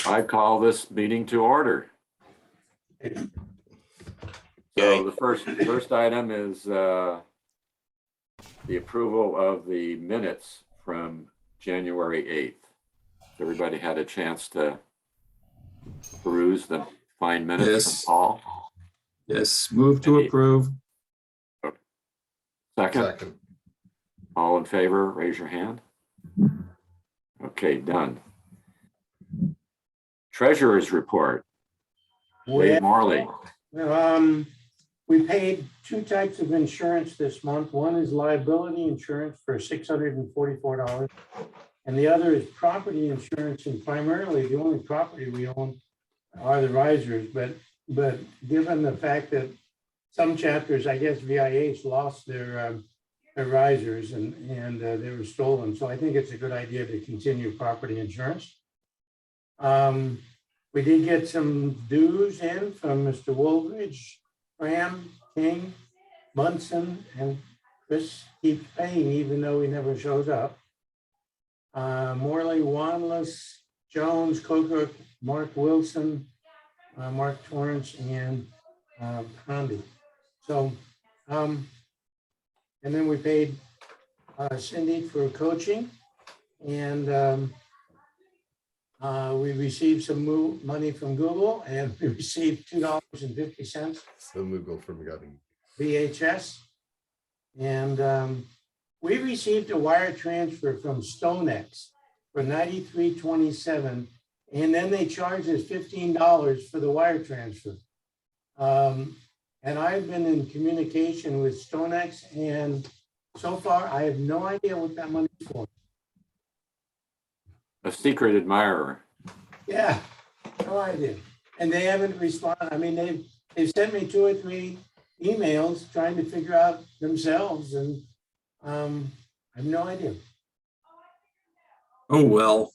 I call this meeting to order. So the first item is the approval of the minutes from January 8th. Everybody had a chance to peruse the fine minutes from Paul? Yes, move to approve. Second. All in favor, raise your hand. Okay, done. Treasurer's report. Dave Morley. We paid two types of insurance this month. One is liability insurance for $644, and the other is property insurance. And primarily, the only property we own are the risers. But given the fact that some chapters, I guess VIH lost their risers and they were stolen, so I think it's a good idea to continue property insurance. We did get some dues in from Mr. Woolridge, Graham, King, Munson, and Chris keeps paying even though he never shows up. Morley, Wanless, Jones, Coker, Mark Wilson, Mark Torrance, and Condi. So, and then we paid Cindy for coaching, and we received some money from Google, and we received $2.50 from Google from Gutting. VHS. And we received a wire transfer from StoneX for $93.27, and then they charged us $15 for the wire transfer. And I've been in communication with StoneX, and so far I have no idea what that money is for. A secret admirer. Yeah, no idea. And they haven't responded. I mean, they've sent me 2 or 3 emails trying to figure out themselves, and I have no idea. Oh, well.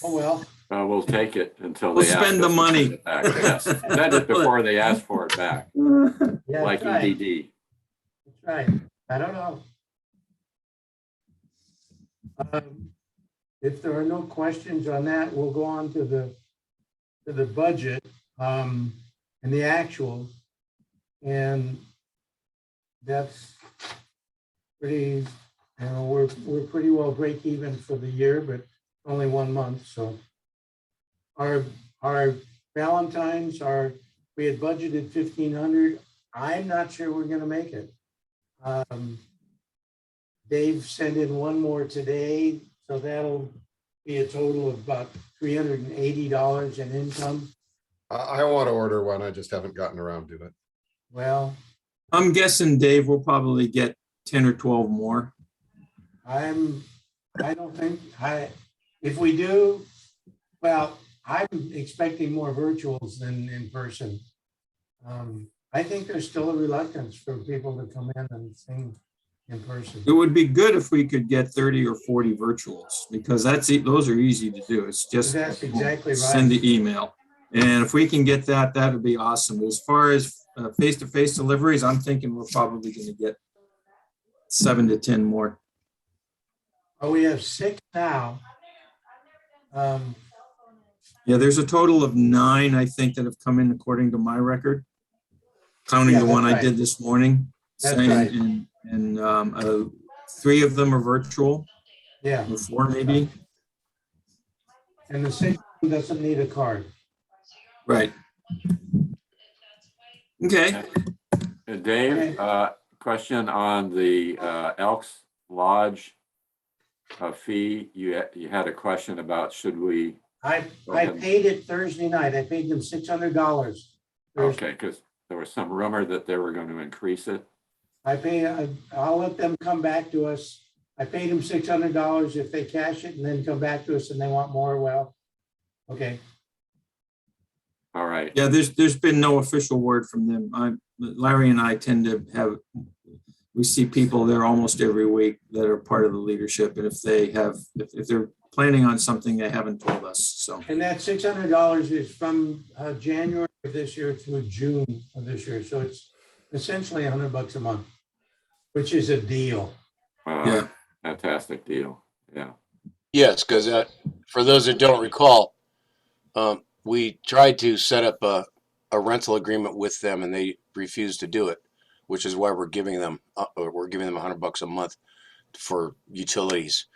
Oh, well. We'll take it until We'll they spend the ask us to money. send it back. Yes, send it before they ask for it back, Yeah, like that's right. EDD. That's right. I don't know. If there are no questions on that, we'll go on to the budget and the actual, and that's pretty. You know, we're pretty well break even for the year, but only 1 month. So our Valentine's we had budgeted 1,500. I'm not sure we're going to make it. Dave sent in one more today, so that'll be a total of about $380 in income. I want to order one. I just haven't gotten around to it. Well, I'm guessing, Dave, we'll probably get 10 or 12 more. I don't think if we do, well, I'm expecting more virtuals than in person. I think there's still a reluctance for people to come in and sing in person. It would be good if we could get 30 or 40 virtuals, because those are easy to do. It's just That's exactly right. send the email. And if we can get that, that would be awesome. As far as face-to-face deliveries, I'm thinking we're probably going to get 7 to 10 more. Oh, we have 6 now. Yeah, there's a total of 9, I think, that have come in according to my record, counting Yeah, the one that's I right. did this morning. That's saying, right. And 3 of them are virtual, Yeah, or 4 maybe. and the 6th one doesn't need a card. Right. Okay. Dave, question on the Elks Lodge fee. You had a question about should we? I ahead. paid it Thursday night. I paid them $600. Okay, because there was some rumor that they were going to increase it. I'll let them come back to us. I paid them $600. If they cash it and then come back to us and they want more, well, okay. All right. Yeah, there's been no official word from them. Larry and I tend to we see people there almost every week that are part of the leadership. And if they're planning on something, they haven't told us, so. And that $600 is from January of this year through June of this year. So it's essentially $100 a month, which is a deal. Yeah. Fantastic deal. Yeah. Yes, because for those that don't recall, We tried to set up a rental agreement with them and they refused to do it, which is why we're giving them $100 a month for utilities.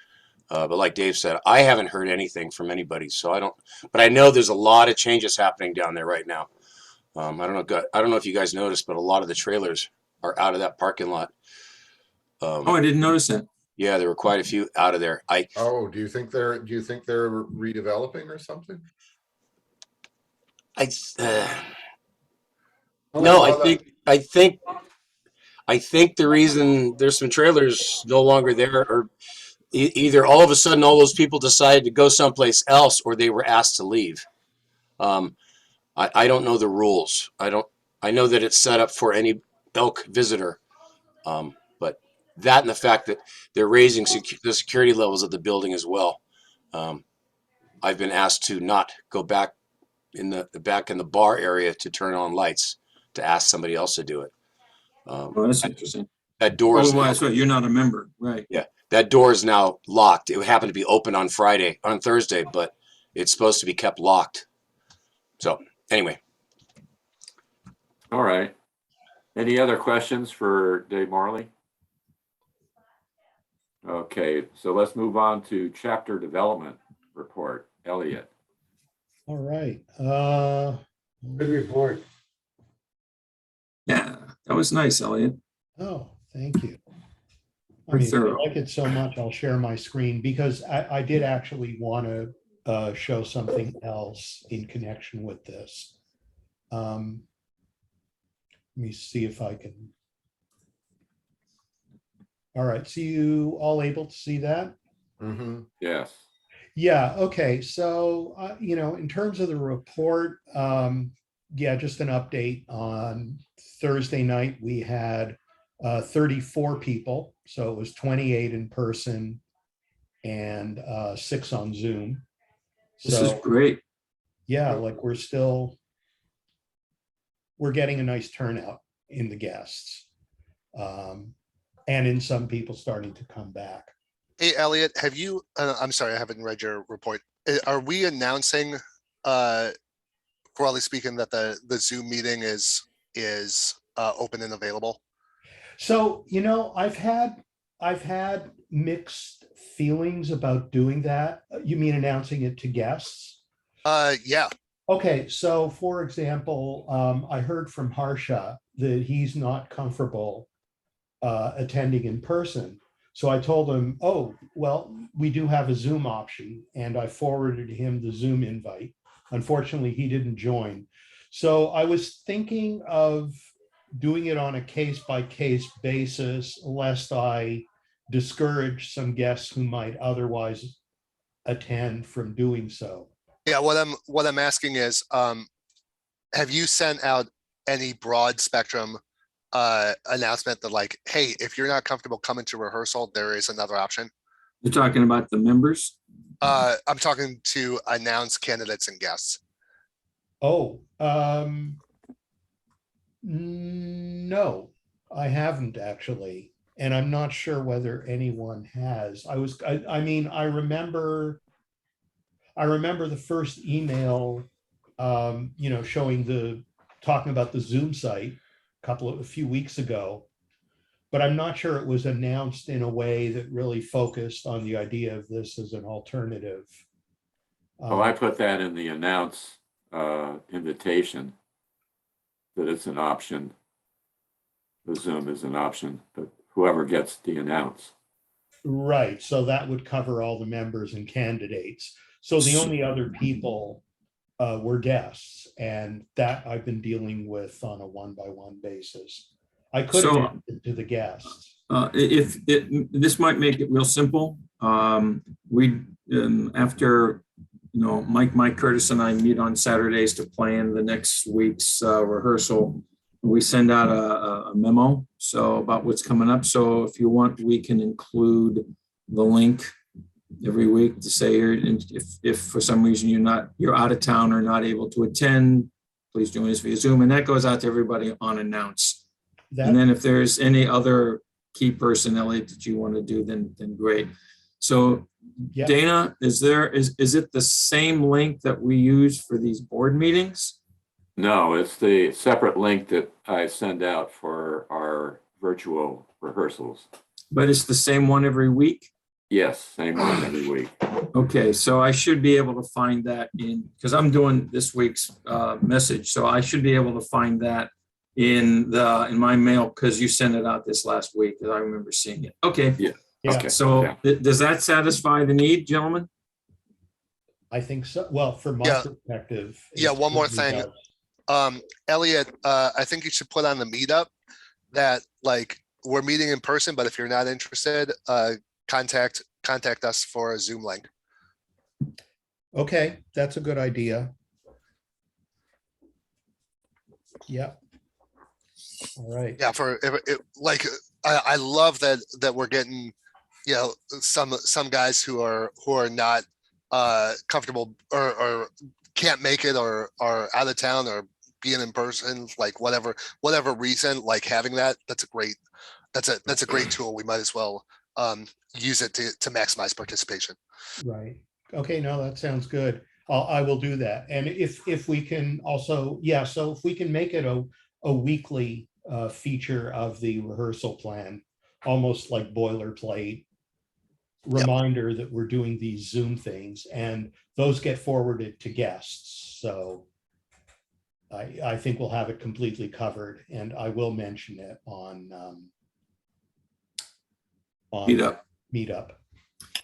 But like Dave said, I haven't heard anything from anybody, so I don't. But I know there's a lot of changes happening down there right now. I don't know if you guys noticed, but a lot of the trailers are out of that parking lot. Oh, I didn't notice that. Yeah, there were quite a few out of there. Oh, do you think they're redeveloping or something? No, Well, I think the reason there's some trailers no longer there, or either all of a sudden all those people decided to go someplace else, or they were asked to leave. I don't know the rules. I know that it's set up for any elk visitor, but that and the fact that they're raising the security levels of the building as well. I've been asked to not go back in the bar area to turn on lights, to ask somebody else to do it. Oh, that's interesting. That door is Oh, well, that's right. You're not a member, right? Yeah, that door is now locked. It happened to be open on Thursday, but it's supposed to be kept locked. So anyway. All right. Any other questions for Dave Marley? Okay, so let's move on to chapter development report. Elliot. All right. Good report. Yeah, that was nice, Elliot. Oh, thank you. I Pretty mean, I thorough. like it so much, I'll share my screen because I did actually want to show something else in connection with this. Let me see if I can. All right, so you all able to see that? mm-hmm. Yes. Yeah, okay. So, in terms of the report, yeah, just an update on Thursday night, we had 34 people. So it was 28 in person and 6 on Zoom. This is So great. yeah, like we're getting a nice turnout in the guests. And in some people starting to come back. Hey, Elliot, have you, I'm sorry, I haven't read your report. Are we announcing, broadly speaking, that the Zoom meeting is open and available? So, I've had mixed feelings about doing that. You mean announcing it to guests? Yeah. Okay, so for example, I heard from Harsha that he's not comfortable attending in person. So I told him, oh, well, we do have a Zoom option, and I forwarded him the Zoom invite. Unfortunately, he didn't join. So I was thinking of doing it on a case-by-case basis, lest I discourage some guests who might otherwise attend from doing so. Yeah, what I'm asking is, have you sent out any broad spectrum announcement that, like, hey, if you're not comfortable coming to rehearsal, there is another option? You're talking about the members? I'm talking to announce candidates and guests. Oh, no, I haven't actually. And I'm not sure whether anyone has. I mean, I remember the first email, talking about the Zoom site a few weeks ago, but I'm not sure it was announced in a way that really focused on the idea of this as an alternative. Well, I put that in the announce invitation, that it's an option. The Zoom is an option, but whoever gets the announce. Right, so that would cover all the members and candidates. So the only other people were guests, and that I've been dealing with on a one-by-one basis. I could So- have it to the guests. This might make it real simple. After, Mike Curtis and I meet on Saturdays to plan the next week's rehearsal. We send out a memo about what's coming up. So if you want, we can include the link every week to say, if for some reason you're out of town or not able to attend, please join us via Zoom. And that goes out to everybody on announce. And then if there's any other key person, Elliot, that you want to do, then great. So Yeah. Dana, is it the same link that we use for these board meetings? No, it's the separate link that I send out for our virtual rehearsals. But it's the same one every week? Yes, same one every week. Okay, so I should be able to find that because I'm doing this week's message, so I should be able to find that in my mail, because you sent it out this last week, because I remember seeing it. Okay. Yeah. Yeah, Okay. So Yeah. does that satisfy the need, gentlemen? I think so. Well, from my Yeah. perspective. Yeah, it one more certainly thing. does. Elliot, I think you should put on the meetup that like we're meeting in person, but if you're not interested, contact us for a Zoom link. Okay, that's a good idea. Yep. All right. Yeah, like I love that we're getting, you know, some guys who are not comfortable or can't make it or are out of town or being in person, like whatever reason, like having that's a great tool. We might as well use it to maximize participation. Right. Okay, no, that sounds good. I will do that. And if we can also, yeah, so if we can make it a weekly feature of the rehearsal plan, almost like boilerplate reminder that we're doing these Zoom things, and those get forwarded to guests. So I think we'll have it completely covered, and I will mention it on Meetup. Meetup.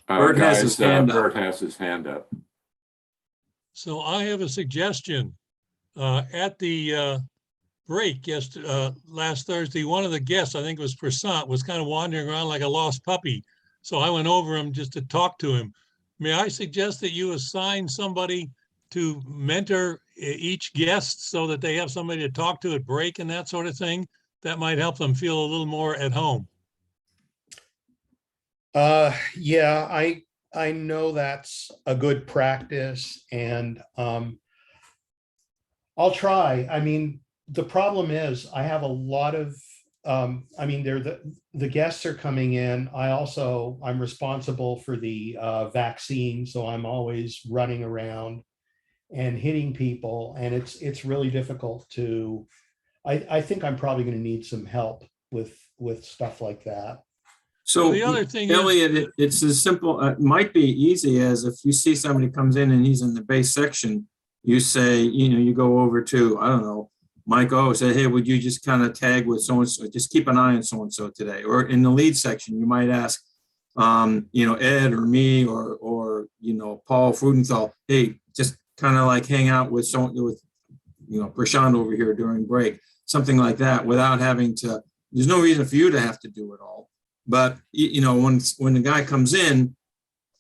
Bert has his hand up. Bert has his hand up. So I have a suggestion. At the break last Thursday, one of the guests, I think it was Prasant, was kind of wandering around like a lost puppy. So I went over him just to talk to him. May I suggest that you assign somebody to mentor each guest so that they have somebody to talk to at break and that sort of thing? That might help them feel a little more at home. Yeah, I know that's a good practice, and I'll try. I mean, the problem is I have a lot of I mean, the guests are coming in. I'm responsible for the vaccine, so I'm always running around and hitting people, and it's really difficult to. I think I'm probably going to need some help with stuff like that. So The other thing is- Elliot, it's as simple, it might be easy as if you see somebody comes in and he's in the base section, you say, you go over to, I don't know, Mike O, say, hey, would you just kind of tag with so-and-so, just keep an eye on so-and-so today. Or in the lead section, you might ask, Ed or me or Paul Frudenthal, hey, just kind of like hang out with Prashant over here during break, something like that, without having to, there's no reason for you to have to do it all. But, when the guy comes in,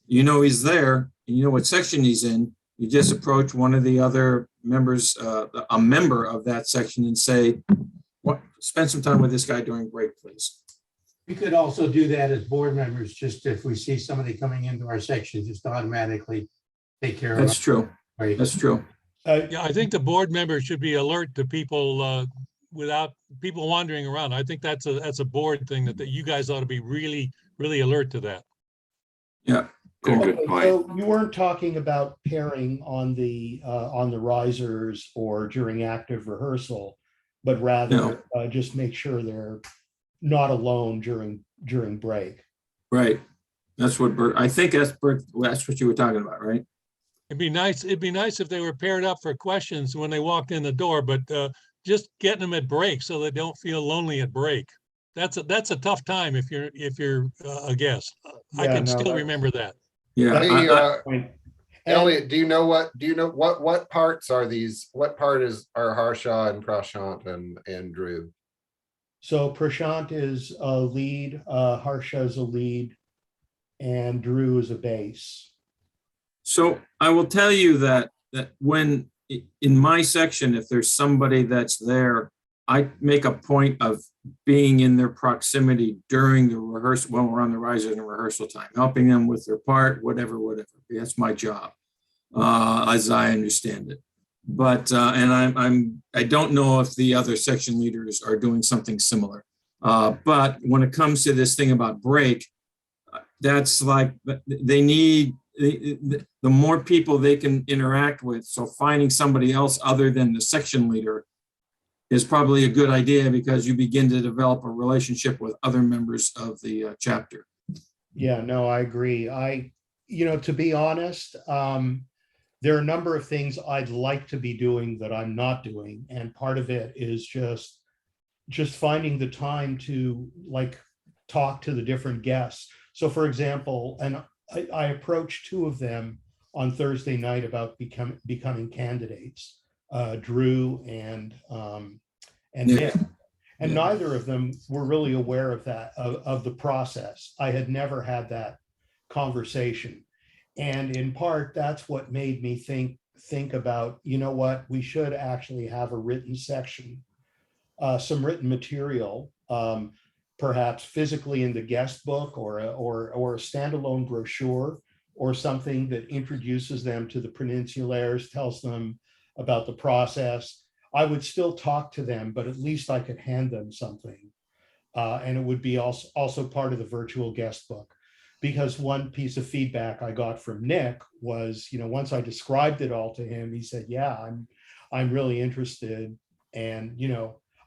he's there, and you know what section he's in, you just approach one of the other members, a member of that section, and say, spend some time with this guy during break, please. We could also do that as board members, just if we see somebody coming into our section, just automatically take care of it. That's true. Right. That's true. Yeah, I think the board members should be alert to people without people wandering around. I think that's a board thing that you guys ought to be really, really alert to that. Yeah. Good, Okay, good point. so you weren't talking about pairing on the risers or during active rehearsal, but rather just make sure they're not alone during break. Right. That's what Bert, I think that's what you were talking about, right? It'd be nice if they were paired up for questions when they walked in the door, but just getting them at break so they don't feel lonely at break. That's a tough time if you're a guest. I Yeah, can no, still that's- remember that. Yeah. Point. Elliot, do you know what parts are these? What part are Harsha and Prashant and Drew? So Prashant is a lead, Harsha is a lead, and Drew is a bass. So I will tell you that when in my section, if there's somebody that's there, I make a point of being in their proximity during the rehearsal, when we're on the riser and rehearsal time, helping them with their part, whatever. That's my job, as I understand it. But I don't know if the other section leaders are doing something similar. But when it comes to this thing about break, that's like, they need, the more people they can interact with. So finding somebody else other than the section leader is probably a good idea, because you begin to develop a relationship with other members of the chapter. Yeah, no, I agree. To be honest, there are a number of things I'd like to be doing that I'm not doing. And part of it is just finding the time to like talk to the different guests. So for example, and I approached two of them on Thursday night about becoming candidates, Drew and Nick. And Yeah. neither of them were really aware of that, of the process. I had never had that conversation. And in part, that's what made me think about, you know what, we should actually have a written section, some written material, perhaps physically in the guest book, or a standalone brochure, or something that introduces them to the Peninsulaires, tells them about the process. I would still talk to them, but at least I could hand them something. And it would be also part of the virtual guest book. Because one piece of feedback I got from Nick was, once I described it all to him, he said, yeah, I'm really interested. And,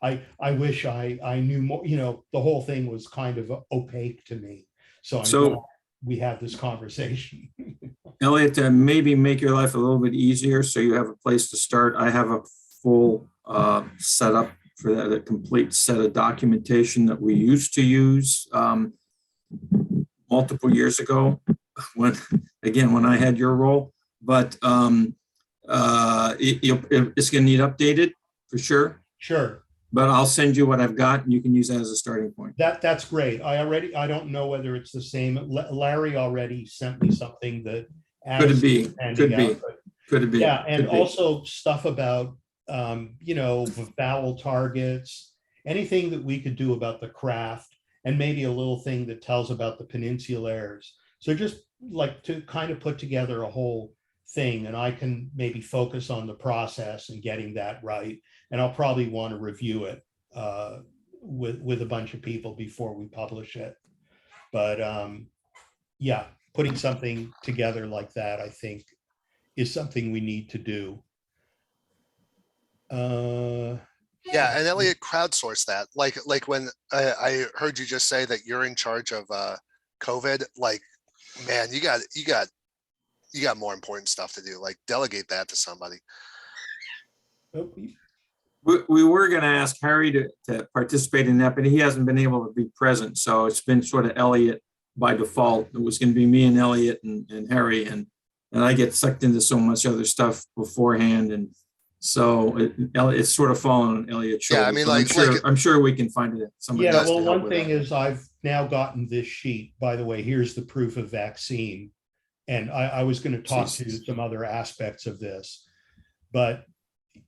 I wish I knew more, the whole thing was kind of opaque to me. So I'm glad we had this conversation. Elliot, to maybe make your life a little bit easier so you have a place to start, I have a full setup for that, a complete set of documentation that we used to use multiple years ago, when I had your role. But it's going to need updated for sure. Sure. But I'll send you what I've got, and you can use that as a starting point. That's great. I don't know whether it's the same. Larry already sent me something that Could it be? Could it be? Yeah, and also stuff about vowel targets, anything that we could do about the craft, and maybe a little thing that tells about the Peninsulaires. So just like to kind of put together a whole thing, and I can maybe focus on the process and getting that right. And I'll probably want to review it with a bunch of people before we publish it. But yeah, putting something together like that, I think, is something we need to do. Yeah, and Elliot crowdsourced that. Like when I heard you just say that you're in charge of COVID, like, man, you got more important stuff to do. Like, delegate that to somebody. We were going to ask Harry to participate in that, but he hasn't been able to be present. So it's been sort of Elliot by default. It was going to be me and Elliot and Harry, and I get sucked into so much other stuff beforehand, and so it's sort of fallen on Elliot's shoulders. Yeah, I mean, I'm sure we can find it. Yeah, well, one thing is I've now gotten this sheet. By the way, here's the proof of vaccine, and I was going to talk to some other aspects of this, but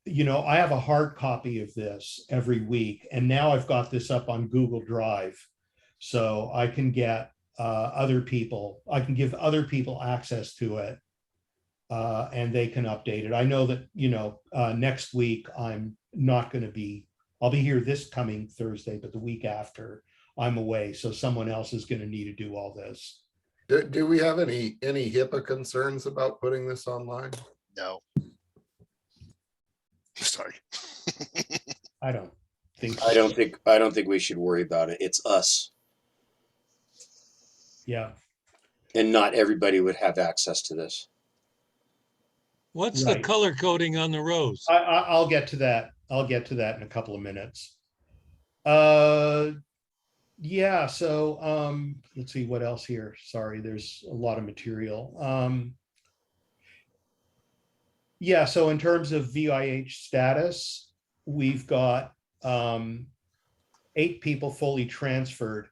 I have a hard copy of this every week, and now I've got this up on Google Drive, so I can get I can give other people access to it, and they can update it. I know that, next week I'm not going to be, I'll be here this coming Thursday, but the week after I'm away. So someone else is going to need to do all this. Do we have any HIPAA concerns about putting this online? No. Sorry. I don't think so. I don't think we should worry about it. It's us. Yeah. And not everybody would have access to this. What's the color coding on the rows? I'll get to that. I'll get to that in a couple of minutes. Yeah, so let's see what else here. Sorry, there's a lot of material. Yeah, so in terms of VIH status, we've got 8 people fully transferred.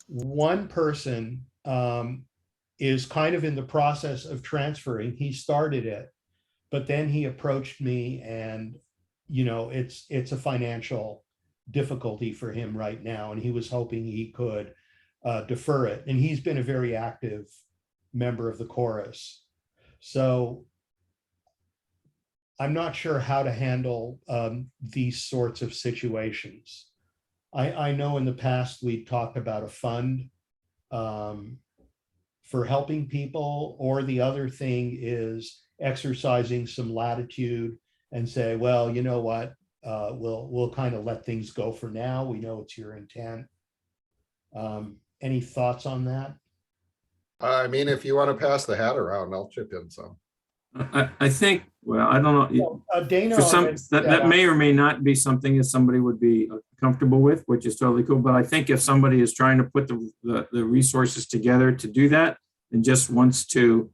One person is kind of in the process of transferring. He started it, but then he approached me, and it's a financial difficulty for him right now, and he was hoping he could defer it. And he's been a very active member of the chorus. So I'm not sure how to handle these sorts of situations. I know in the past we talked about a fund, for helping people, or the other thing is exercising some latitude and say, well, you know what, we'll kind of let things go for now. We know it's your intent. Any thoughts on that? I mean, if you want to pass the hat around, I'll chip in some. I think, well, I don't know. Dana, For some, already that set may up- or may not be something that somebody would be comfortable with, which is totally cool. But I think if somebody is trying to put the resources together to do that and just wants to,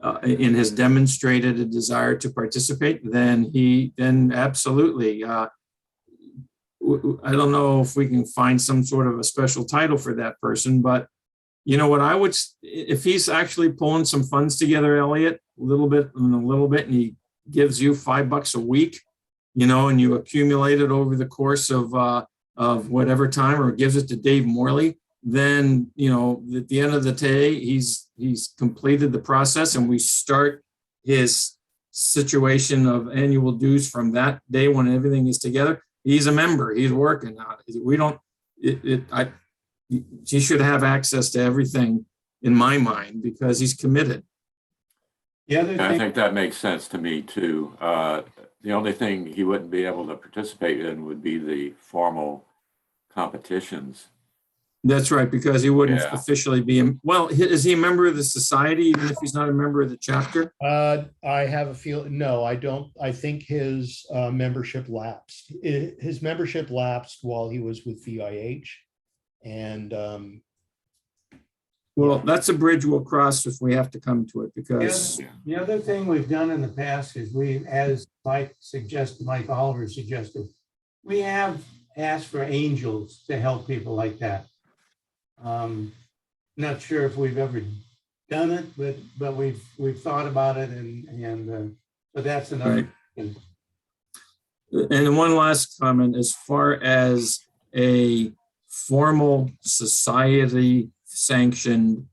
and has demonstrated a desire to participate, then absolutely. I don't know if we can find some sort of a special title for that person, but you know what, if he's actually pulling some funds together, Elliot, a little bit, and he gives you $5 a week, and you accumulate it over the course of whatever time, or gives it to Dave Morley, then, at the end of the day, he's completed the process, and we start his situation of annual dues from that day when everything is together. He's a member, he's working on it. He should have access to everything in my mind because he's committed. The other I thing, think that makes sense to me too. The only thing he wouldn't be able to participate in would be the formal competitions. That's right, because he wouldn't Yeah. officially be, well, is he a member of the society, even if he's not a member of the chapter? I have a feeling, no, I don't. I think his membership lapsed. His membership lapsed while he was with VIH. And Well, that's a bridge we'll cross if we have to come to it, because the other thing we've done in the past is as Mike Oliver suggested, we have asked for angels to help people like that. Not sure if we've ever done it, but we've thought about it, and but that's another. Right. And one last comment, as far as a formal society sanctioned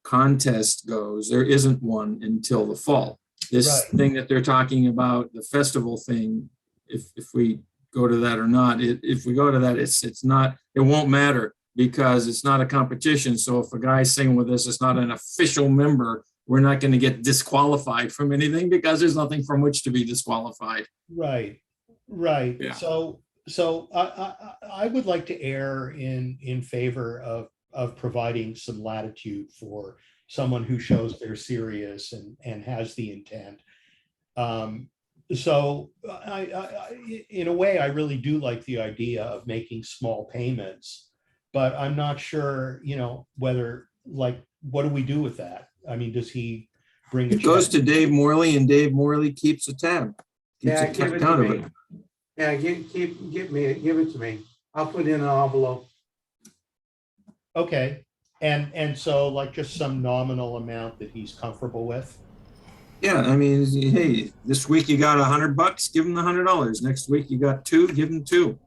contest goes, there isn't one until the fall. This Right. thing that they're talking about, the festival thing, if we go to that or not, if we go to that, it's not, it won't matter because it's not a competition. So if a guy's singing with us, it's not an official member, we're not going to get disqualified from anything because there's nothing from which to be disqualified. right. Yeah. So I would like to err in favor of providing some latitude for someone who shows they're serious and has the intent. So in a way, I really do like the idea of making small payments, but I'm not sure, whether, like, what do we do with that? I mean, does he bring a It goes check? to Dave Morley, and Dave Morley keeps a tab. Keeps Yeah, a give it to count of me. it. Yeah, give it to me. I'll put in an envelope. Okay, and so like just some nominal amount that he's comfortable with? Yeah, I mean, hey, this week you got $100, give him the $100. Next week you got two, give him two.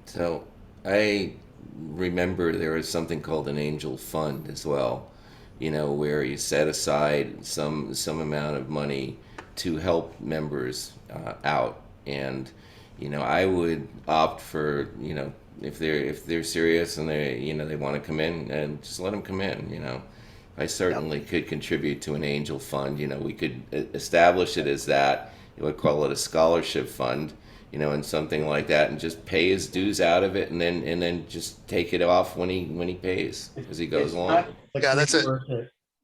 So I remember there was something called an angel fund as well, where you set aside some amount of money to help members out. And, I would opt for, if they're serious and they want to come in, and just let them come in, I certainly could contribute to an angel fund. We could establish it as that. You would call it a scholarship fund, and something like that, and just pay his dues out of it, and then just take it off when he pays as he goes It's along. not- Like, Yeah, that's it.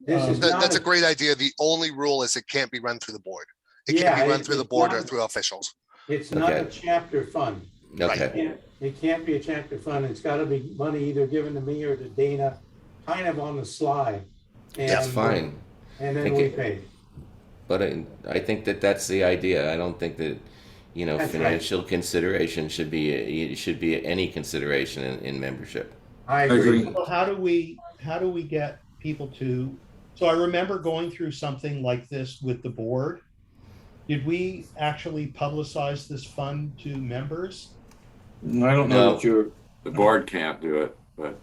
This is not That's a great idea. The only rule is it can't be run through the board. It Yeah, can be run through the it's board or not- through officials. It's not a Okay. chapter fund. Okay. It can't be a chapter fund. It's got to be money either given to me or to Dana, kind of on the sly. That's And, fine. And then Okay. we pay. But I think that's the idea. I don't think that, That's right. financial consideration should be any consideration in membership. I agree. agree. So how do we get people to, so I remember going through something like this with the board. Did we actually publicize this fund to members? I don't know No. that you're, The board can't do it, but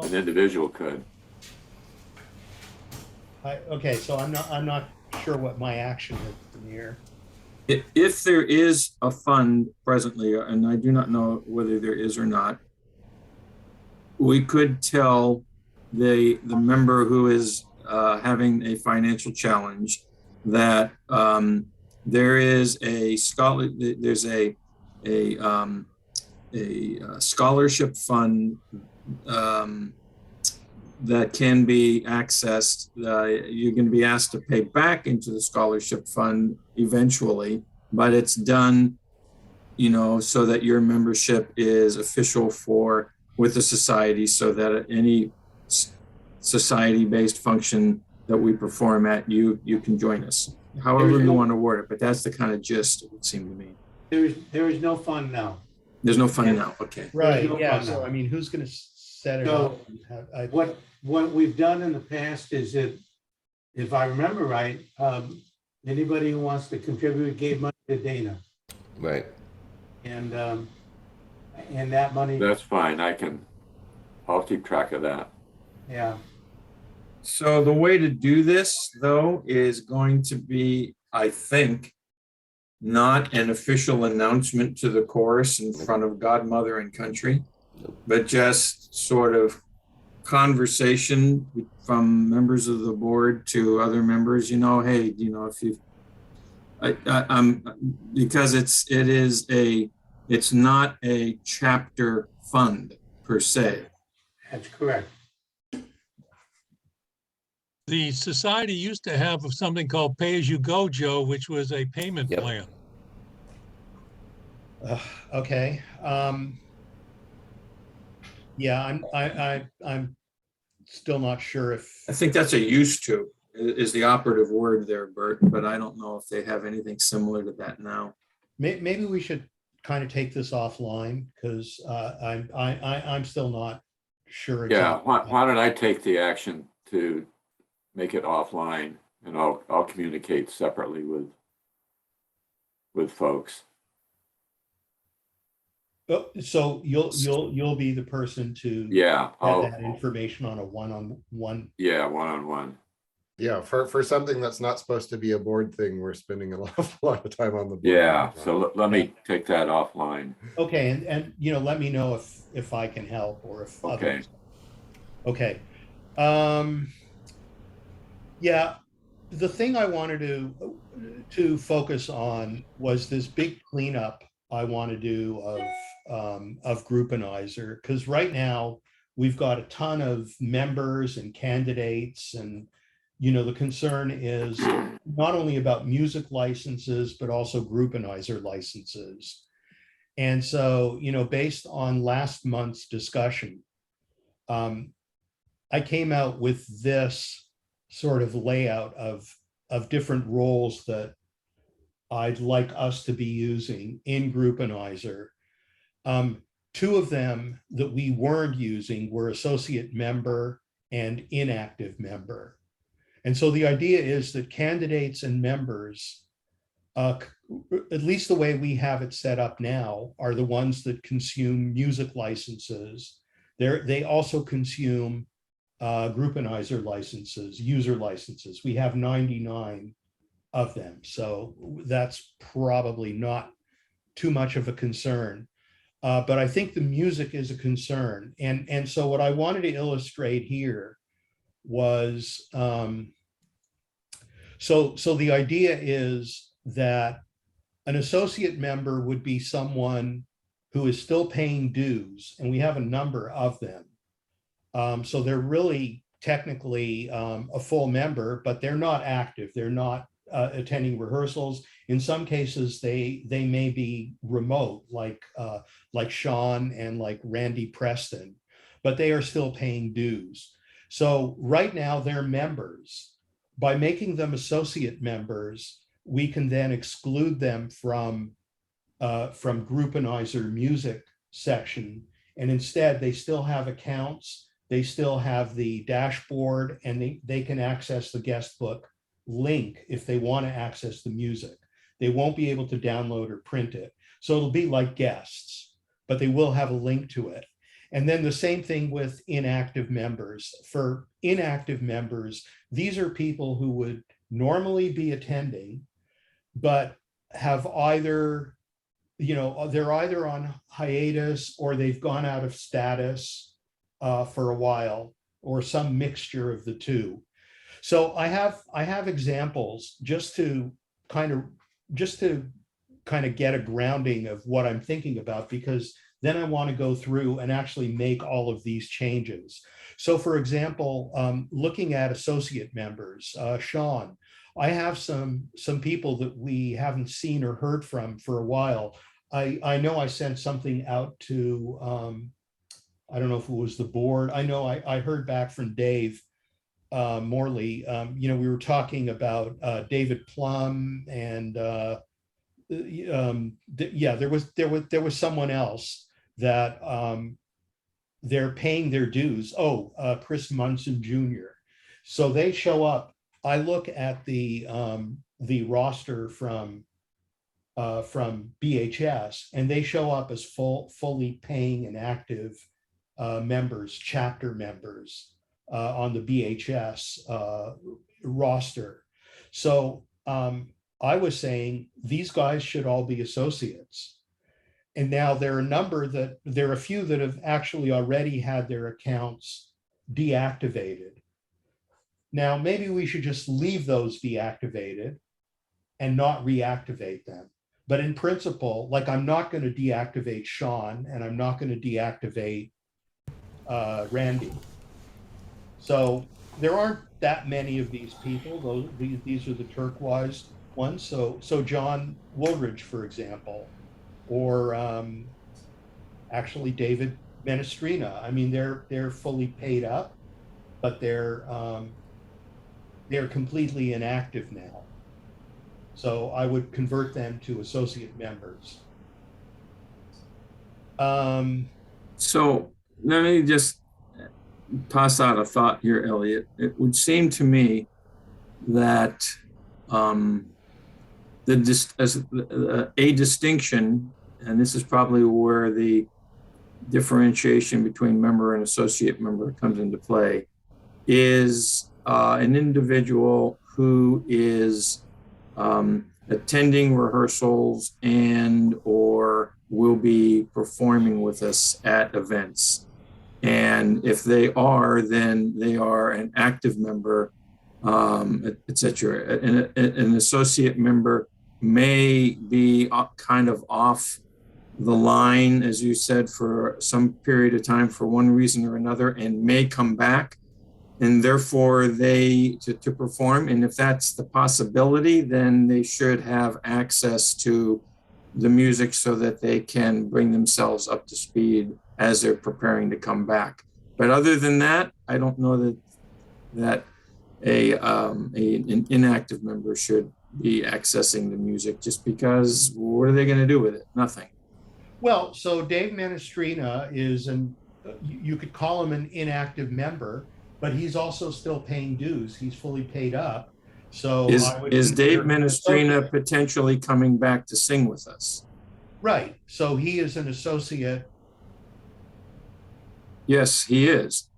an individual could. Okay, so I'm not sure what my action is from here. if there is a fund presently, and I do not know whether there is or not, we could tell the member who is having a financial challenge, that there is a scholarship fund that can be accessed. You're going to be asked to pay back into the scholarship fund eventually, but it's done, so that your membership is official with the society, so that any society-based function that we perform at, you can join us. However you want to word it, but that's the kind of gist, it would seem to me. There is no fund now. There's no fund now. Okay. Right, no yeah, fun so now. I mean, who's gonna set it So, up? What we've done in the past is that, if I remember right, anybody who wants to contribute gave money to Dana, Right. and that money, That's fine. I'll keep track of that. yeah. So the way to do this, though, is going to be, I think, not an official announcement to the chorus in front of Godmother and country, but just sort of conversation from members of the board to other members, hey, if you, I'm, because it's not a chapter fund per se. That's correct. The society used to have something called Pay-As-You-Go, Joe, which was a payment Yep. plan. Okay, yeah, I'm still not sure if, I think that's a used to is the operative word there, Bert, but I don't know if they have anything similar to that now. maybe we should kind of take this offline, because I'm still not sure. Yeah, exactly. why don't I take the action to make it offline, and I'll communicate separately with folks. Oh, so you'll be the person to Yeah, get that information on a one-on-one. yeah, one-on-one. Yeah, for something that's not supposed to be a board thing, we're spending a lot of time on the board. Yeah, so let me take that offline. Okay, and let me know if I can help, or if Okay. others. Okay. Yeah, the thing I wanted to focus on was this big cleanup I want to do of Groupanizer, because right now we've got a ton of members and candidates, and the concern is not only about music licenses, but also Groupanizer licenses. And so, based on last month's discussion, I came out with this sort of layout of different roles that I'd like us to be using in Groupanizer. Two of them that we weren't using were associate member and inactive member. And so the idea is that candidates and members, at least the way we have it set up now, are the ones that consume music licenses. They also consume Groupanizer licenses, user licenses. We have 99 of them. So that's probably not too much of a concern. But I think the music is a concern. And so what I wanted to illustrate here was, so the idea is that an associate member would be someone who is still paying dues, and we have a number of them. So they're really technically a full member, but they're not active. They're not attending rehearsals. In some cases, they may be remote, like Sean and like Randy Preston, but they are still paying dues. So right now they're members. By making them associate members, we can then exclude them from Groupanizer music section, and instead they still have accounts, they still have the dashboard, and they can access the guest book link if they want to access the music. They won't be able to download or print it. So it'll be like guests, but they will have a link to it. And then the same thing with inactive members. For inactive members, these are people who would normally be attending, but have either, they're either on hiatus or they've gone out of status for a while, or some mixture of the two. So I have examples just to kind of get a grounding of what I'm thinking about, because then I want to go through and actually make all of these changes. So for example, looking at associate members, Sean, I have some people that we haven't seen or heard from for a while. I know I sent something out to, I don't know if it was the board. I know I heard back from Dave Morley. We were talking about David Plum and there was someone else that they're paying their dues. Chris Munson Jr. So they show up. I look at the roster from BHS, and they show up as fully paying and active members, chapter members on the BHS roster. So I was saying these guys should all be associates. And now there are a few that have actually already had their accounts deactivated. Now, maybe we should just leave those deactivated and not reactivate them. But in principle, like, I'm not going to deactivate Sean, and I'm not going to deactivate Randy. So there aren't that many of these people. These are the turquoise ones. So John Woolridge, for example, or actually David Menestrina. I mean, they're fully paid up, but they're completely inactive now. So I would convert them to associate members. So let me just toss out a thought here, Elliot. It would seem to me that a distinction, and this is probably where the differentiation between member and associate member comes into play, is an individual who is attending rehearsals and or will be performing with us at events. And if they are, then they are an active member, et cetera. An associate member may be kind of off the line, as you said, for some period of time for one reason or another, and may come back, and therefore to perform. And if that's the possibility, then they should have access to the music so that they can bring themselves up to speed as they're preparing to come back. But other than that, I don't know that an inactive member should be accessing the music, just because what are they going to do with it? Nothing. Well, so Dave Menestrina is you could call him an inactive member, but he's also still paying dues. He's fully paid up. So is Dave Menestrina potentially coming back to sing with us? Right. So he is an associate. Yes, he is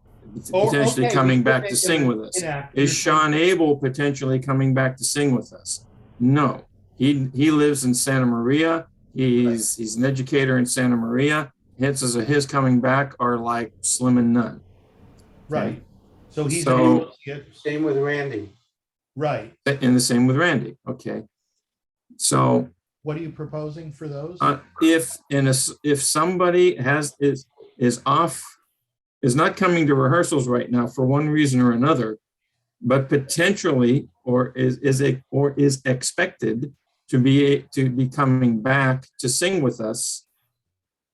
potentially coming back to sing with us. Is Sean Abel potentially coming back to sing with us? No, he lives in Santa Maria. He's an educator in Santa Maria. Chances of his coming back are like slim and none. Right. So he's an associate. Same with Randy. Right. And the same with Randy. Okay. So what are you proposing for those? If somebody is not coming to rehearsals right now for one reason or another, but potentially or is expected to be coming back to sing with us,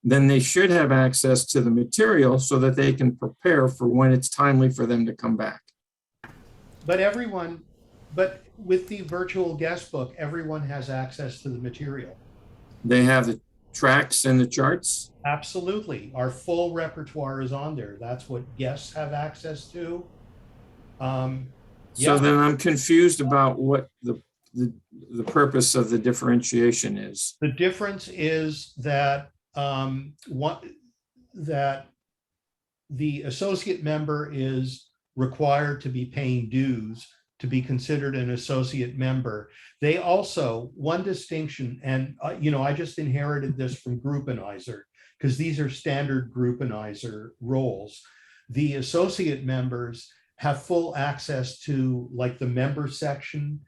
then they should have access to the material so that they can prepare for when it's timely for them to come back. But with the virtual guest book, everyone has access to the material. They have the tracks and the charts? Absolutely. Our full repertoire is on there. That's what guests have access to. So then I'm confused about what the purpose of the differentiation is. The difference is that that the associate member is required to be paying dues to be considered an associate member. They also, one distinction, and I just inherited this from Groupenizer, because these are standard Groupenizer roles. The associate members have full access to like the member section.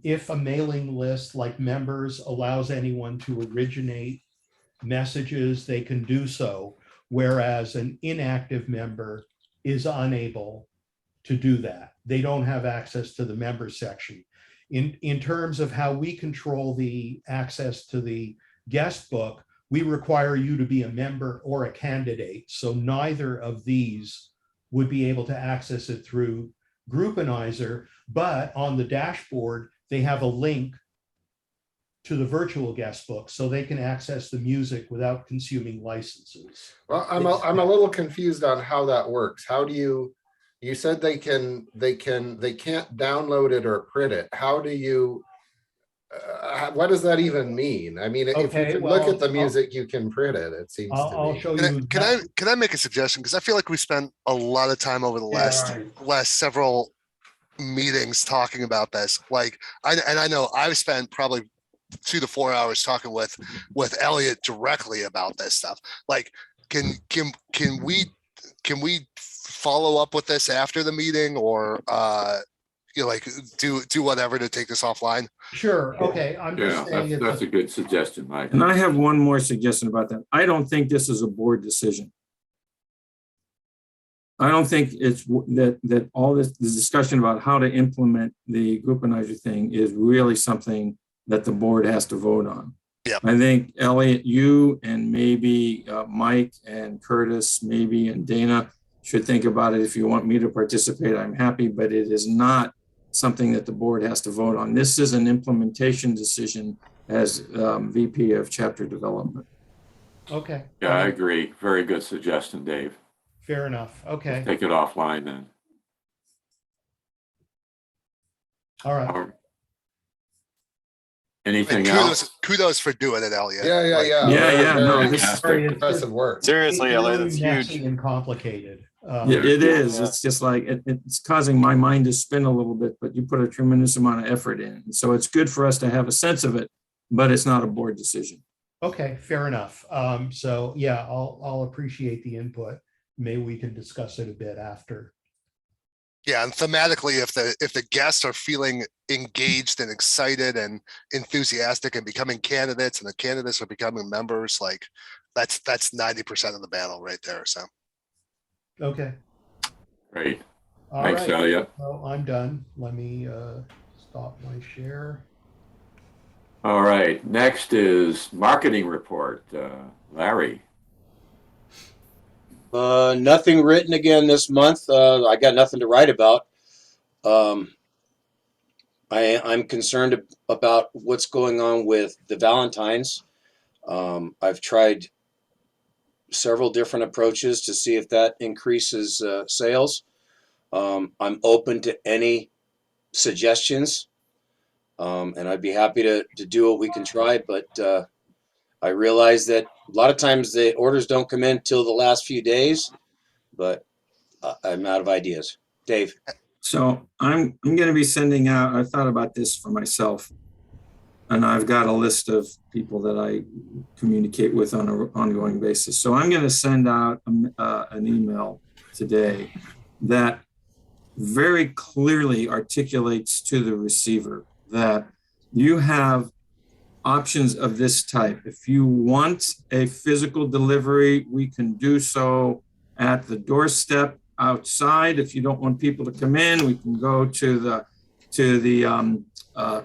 If a mailing list like members allows anyone to originate messages, they can do so, whereas an inactive member is unable to do that. They don't have access to the member section. In terms of how we control the access to the guest book, we require you to be a member or a candidate. So neither of these would be able to access it through Groupanizer, but on the dashboard, they have a link to the virtual guest book so they can access the music without consuming licenses. Well, I'm a little confused on how that works. How do you said they can't download it or print it. How do you, what does that even mean? I mean, if you Okay, can look well, at the music, you can print it, it seems to I'll me. show you. Can I make a suggestion? Because I feel like we spent a lot of time over the last several meetings talking about this. Like, I know I've spent probably 2 to 4 hours talking with Elliot directly about this stuff. Like, can we follow up with this after the meeting, or you know, like do whatever to take this offline? Sure. Okay. I'm Yeah, just saying that's a good suggestion, Mike. And I have one more suggestion about that. I don't think this is a board decision. I don't think it's that all this discussion about how to implement the Groupanizer thing is really something that the board has to vote on. Yep. I think Elliot, you and maybe Mike and Curtis, maybe and Dana should think about it. If you want me to participate, I'm happy, but it is not something that the board has to vote on. This is an implementation decision as VP of chapter development. okay. Yeah, I agree. Very good suggestion, Dave. Fair enough. Okay. Take it offline then. All right. Anything And else? kudos for doing it, Elliot. Yeah. Yeah, no, Very this is very impressive work. Seriously, It's Elliot, really that's messy huge. and complicated. It is. It's just like it's causing my mind to spin a little bit, but you put a tremendous amount of effort in. So it's good for us to have a sense of it, but it's not a board decision. Okay, fair enough. So yeah, I'll appreciate the input. Maybe we can discuss it a bit after. Yeah, and thematically, if the guests are feeling engaged and excited and enthusiastic and becoming candidates, and the candidates are becoming members, like that's 90% of the battle right there. So Okay. Great. All Thanks, right. Elliot. Well, I'm done. Let me stop my share. All right. Next is marketing report. Larry. Nothing written again this month. I got nothing to write about. I'm concerned about what's going on with the Valentines. I've tried several different approaches to see if that increases sales. I'm open to any suggestions, and I'd be happy to do what we can try, but I realize that a lot of times the orders don't come in till the last few days, but I'm out of ideas. Dave. So I'm going to be sending out, I thought about this for myself, and I've got a list of people that I communicate with on an ongoing basis. So I'm going to send out an email today that very clearly articulates to the receiver that you have options of this type. If you want a physical delivery, we can do so at the doorstep outside. If you don't want people to come in, we can go to the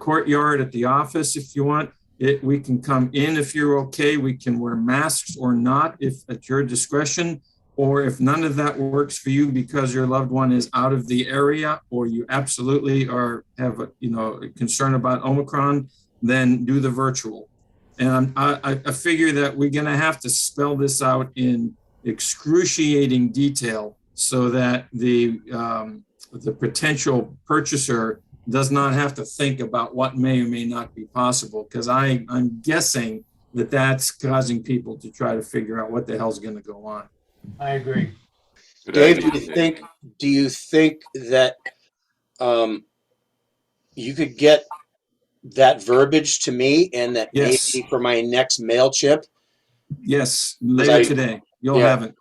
courtyard at the office if you want. We can come in if you're okay. We can wear masks or not, if at your discretion. Or if none of that works for you because your loved one is out of the area, or you absolutely have a concern about Omicron, then do the virtual. And I figure that we're going to have to spell this out in excruciating detail so that the potential purchaser does not have to think about what may or may not be possible, because I'm guessing that that's causing people to try to figure out what the hell's going to go on. I agree. Good Dave, idea, do you think that you could get that verbiage to me, and that Yes. maybe for my next mail chip? Yes, later today. You'll have it.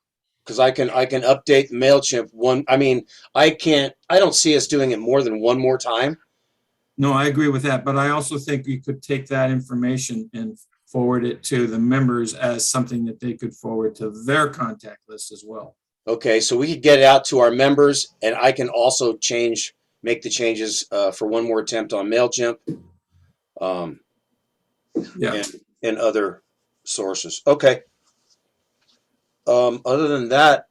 Because I can update MailChimp one. I mean, I don't see us doing it more than one more time. No, I agree with that, but I also think you could take that information and forward it to the members as something that they could forward to their contact list as well. Okay, so we could get it out to our members, and I can also make the changes for one more attempt on MailChimp, Yeah. and other sources. Okay. Other than that,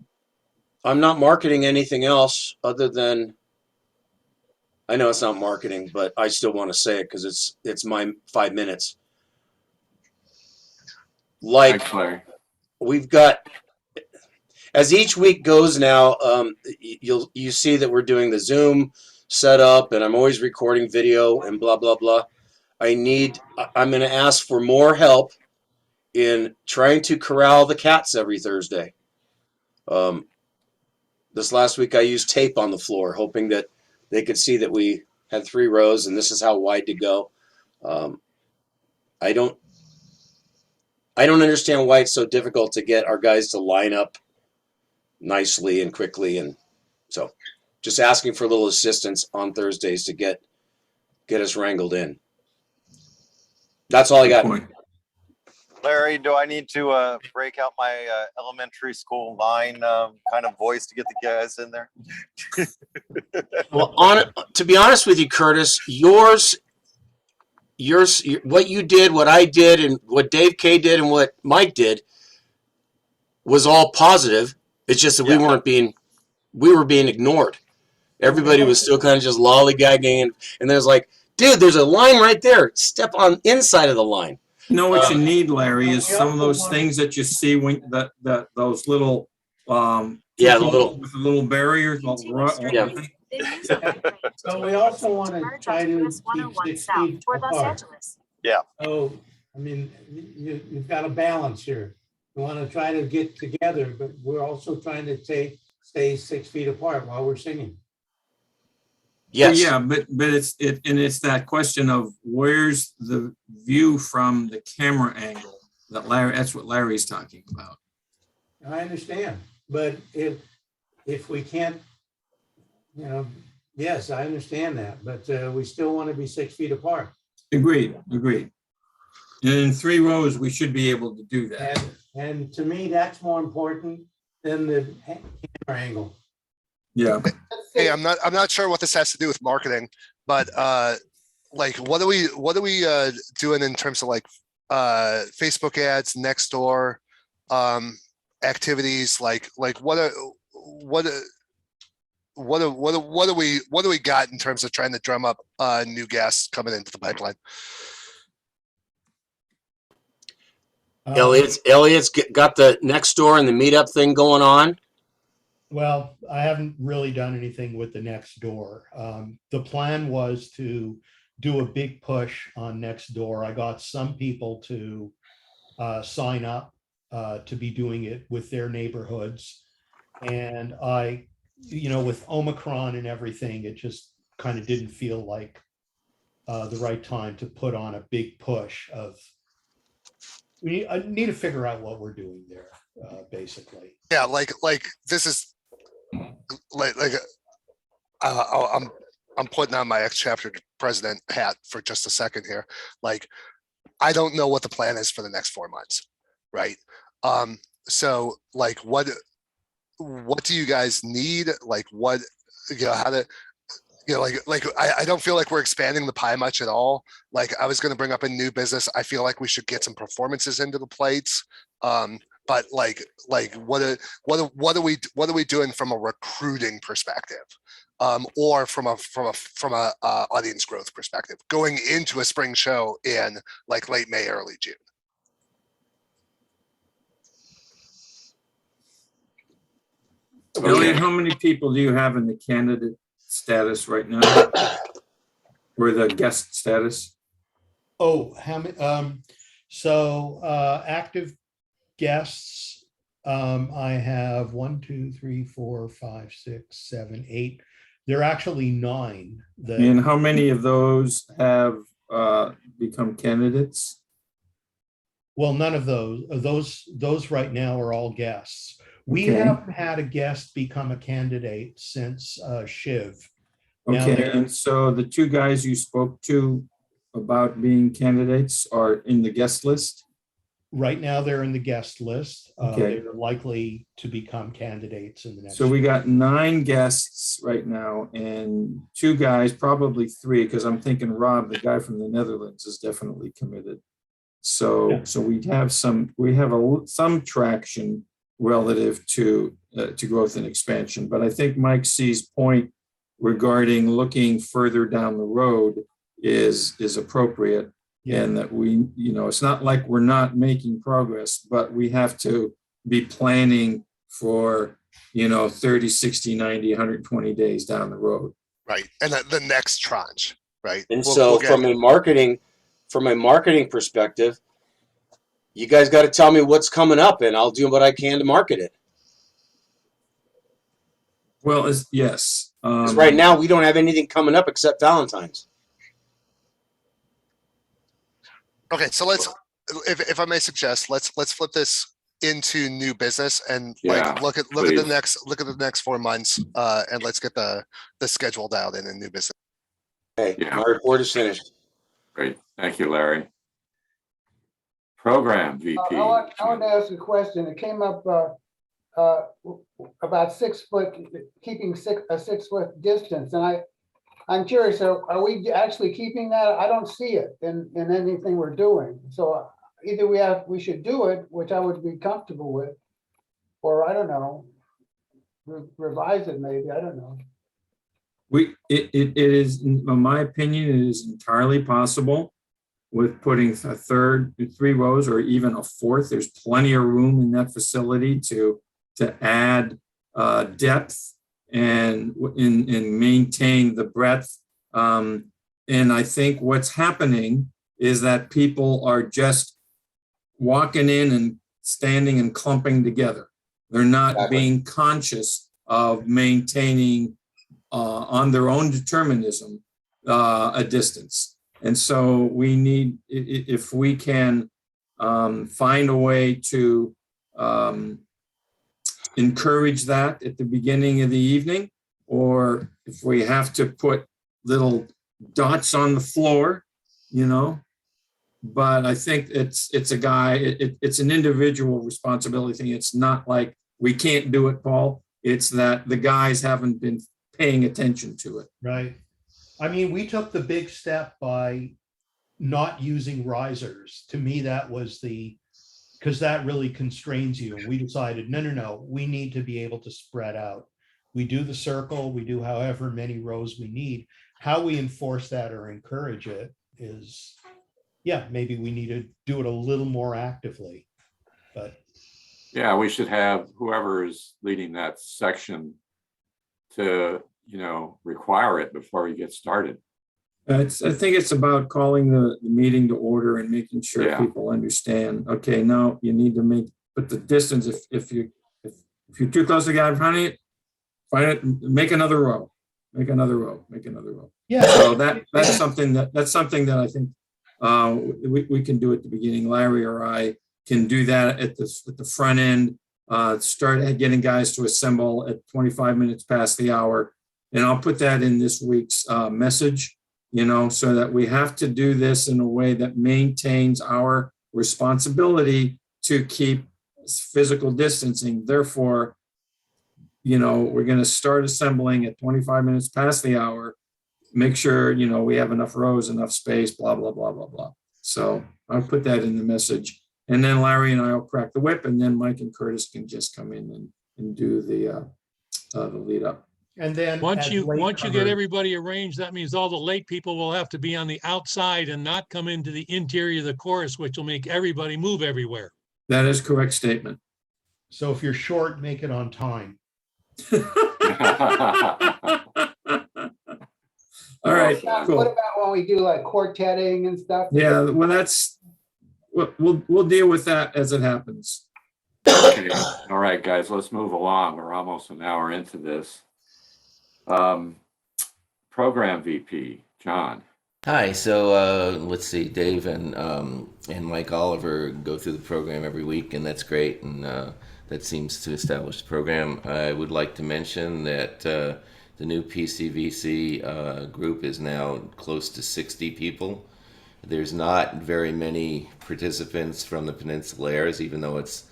I'm not marketing anything else other than, I know it's not marketing, but I still want to say it because it's my 5 minutes. Like, Thanks, Larry. we've got, as each week goes now, you see that we're doing the Zoom setup, and I'm always recording video and blah blah blah. I'm going to ask for more help in trying to corral the cats every Thursday. This last week I used tape on the floor, hoping that they could see that we had 3 rows and this is how wide to go. I don't understand why it's so difficult to get our guys to line up nicely and quickly, and so just asking for a little assistance on Thursdays to get us wrangled in. That's all I got. Point. Larry, do I need to break out my elementary school line kind of voice to get the guys in there? Well, to be honest with you, Curtis, yours, what you did, what I did, and what Dave K did, and what Mike did was all positive. It's just that we were being ignored. Everybody was still kind of just lollygagging, and there's like, dude, there's a line right there. Step on inside of the line. You know what you need, Larry, is some of those things that you see when those little Yeah, with the little barriers. Yeah. So we also want to try to keep 6 feet apart. Yeah. So, I mean, you've got a balance here. We want to try to get together, but we're also trying to stay 6 feet apart while we're singing. Yes. Yeah, but it's that question of where's the view from the camera angle that's what Larry's talking about. I understand, but if we can't, yes, I understand that, but we still want to be 6 feet apart. Agreed. And in 3 rows, we should be able to do that. And to me, that's more important than the camera angle. Yeah. Hey, I'm not sure what this has to do with marketing, but like what are we doing in terms of like Facebook ads, Nextdoor, activities, like what do we got in terms of trying to drum up new guests coming into the pipeline? Elliot's got the Nextdoor and the meetup thing going on. Well, I haven't really done anything with the Nextdoor. The plan was to do a big push on Nextdoor. I got some people to sign up to be doing it with their neighborhoods. And with Omicron and everything, it just kind of didn't feel like the right time to put on a big push of, I need to figure out what we're doing there, basically. Yeah, like this is I'm putting on my ex-chapter president hat for just a second here. Like, I don't know what the plan is for the next 4 months, right? So like, what do you guys need? Like, what, how to, I don't feel like we're expanding the pie much at all. Like, I was going to bring up a new business. I feel like we should get some performances into the plates. But what are we doing from a recruiting perspective, or from a audience growth perspective, going into a spring show in like late May, early June? Elliot, how many people do you have in the candidate status right now? Or the guest status? Oh, how many? Active guests, I have 1, 2, 3, 4, 5, 6, 7, 8. There are actually 9. And how many of those have become candidates? Well, none of those right now are all guests. We Okay. haven't had a guest become a candidate since Shiv. Now Okay, they're- and so the two guys you spoke to about being candidates are in the guest list? Right now, they're in the guest list. Okay. They're likely to become candidates in the next. So we got 9 guests right now and 2 guys, probably 3, because I'm thinking Rob, the guy from the Netherlands, is definitely committed. So, Yeah. so we have some traction relative to growth and expansion. But I think Mike C's point regarding looking further down the road is appropriate. Yeah. And that we, it's not like we're not making progress, but we have to be planning for, 30, 60, 90, 120 days down the road. Right. And the next tranche, right? And We'll- so we'll get- from a marketing perspective, you guys got to tell me what's coming up and I'll do what I can to market it. Well, yes. Because right now we don't have anything coming up except Valentine's. Okay, so let's, if I may suggest, let's flip this into new business and Yeah, like look at please. the next 4 months, and let's get the schedule dialed in new business. Okay, Yeah. my report is finished. Great. Thank you, Larry. Program VP. I want to ask a question. It came up about 6 foot, keeping a 6 foot distance. And I'm curious, are we actually keeping that? I don't see it in anything we're doing. So either we should do it, which I would be comfortable with, or I don't know, revise it maybe, I don't know. It is, in my opinion, it is entirely possible with putting a 3 rows or even a 4th. There's plenty of room in that facility to add depth and maintain the breadth. And I think what's happening is that people are just walking in and standing and clumping together. They're not Exactly. being conscious of maintaining on their own determinism a distance. And so we need, if we can find a way to encourage that at the beginning of the evening, or if we have to put little dots on the floor, but I think it's an individual responsibility thing. It's not like we can't do it, Paul. It's that the guys haven't been paying attention to it. Right. I mean, we took the big step by not using risers. To me, that was because that really constrains you. And we decided, no, we need to be able to spread out. We do the circle, we do however many rows we need. How we enforce that or encourage it is, maybe we need to do it a little more actively, but. Yeah, we should have whoever is leading that section to, require it before we get started. I think it's about calling the meeting to order and making sure Yeah. people understand, okay, now you need to put the distance, if you're too close to the guy in front of you, find it, make another row. Yeah. So that's something that I think we can do at the beginning. Larry or I can do that at the front end, start getting guys to assemble at 25 minutes past the hour. And I'll put that in this week's message, so that we have to do this in a way that maintains our responsibility to keep physical distancing. Therefore, we're going to start assembling at 25 minutes past the hour, make sure, we have enough rows, enough space, blah, blah, blah, blah, blah. So I'll put that in the message. And then Larry and I will crack the whip, and then Mike and Curtis can just come in and do the lead up. And then. Once as you latecomers- get everybody arranged, that means all the late people will have to be on the outside and not come into the interior of the course, which will make everybody move everywhere. That is correct statement. So if you're short, make it on time. All right, What cool. about when we do like quartetting and stuff? Yeah, well, we'll deal with that as it happens. Okay. All right, guys, let's move along. We're almost an hour into this. Program VP, John. Hi. So let's see, Dave and Mike Oliver go through the program every week, and that's great, and that seems to establish the program. I would like to mention that the new PCVC group is now close to 60 people. There's not very many participants from the Peninsulaires, even though it's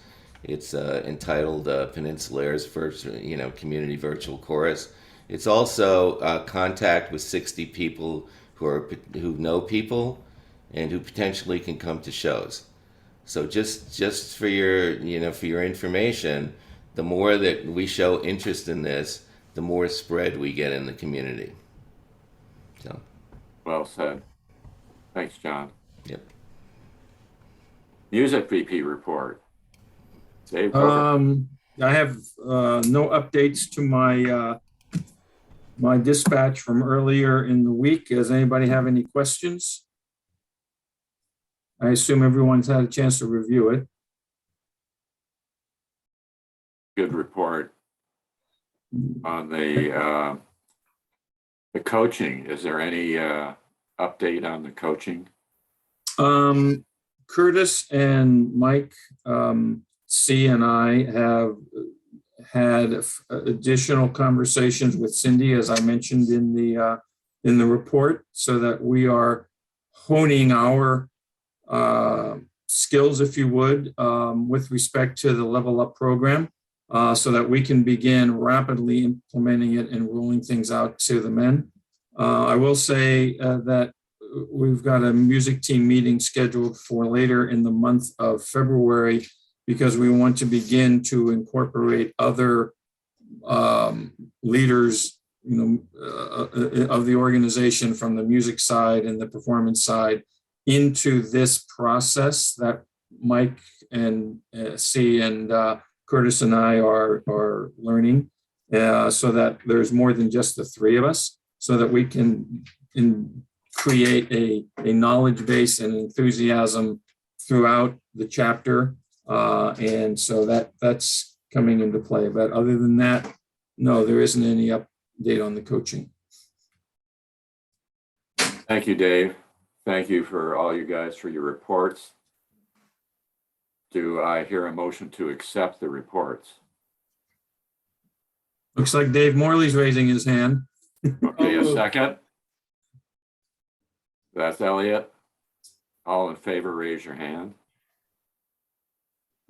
entitled Peninsulaires Virtual, Community Virtual Chorus. It's also contact with 60 people who know people and who potentially can come to shows. So just for your information, the more that we show interest in this, the more spread we get in the community. So. Well said. Thanks, John. Yep. Music VP report. Dave, go I have no updates to my dispatch from earlier in the week. Does anybody have any questions? I assume everyone's had a chance to review it. Good report on the coaching. Is there any update on the coaching? Curtis and Mike C and I have had additional conversations with Cindy, as I mentioned in the report, so that we are honing our skills, if you would, with respect to the Level Up program, so that we can begin rapidly implementing it and rolling things out to the men. I will say that we've got a music team meeting scheduled for later in the month of February, because we want to begin to incorporate other leaders, of the organization from the music side and the performance side into this process that Mike and C and Curtis and I are learning, so that there's more than just the three of us, so that we can create a knowledge base and enthusiasm throughout the chapter. And so that's coming into play. But other than that, no, there isn't any update on the coaching. Thank you, Dave. Thank you for all you guys for your reports. Do I hear a motion to accept the reports? Looks like Dave Morley's raising his hand. Okay, a second. That's Elliot. All in favor, raise your hand.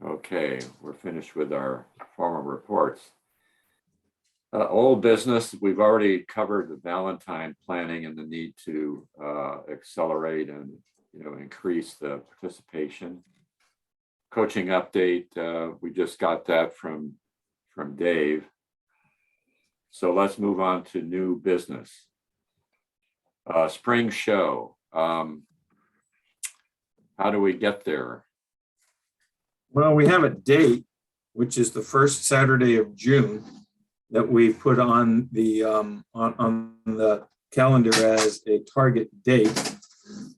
Okay, we're finished with our formal reports. Old business, we've already covered the Valentine planning and the need to accelerate and increase the participation. Coaching update, we just got that from Dave. So let's move on to new business. Spring show. How do we get there? Well, we have a date, which is the first Saturday of June, that we put on the on the calendar as a target date.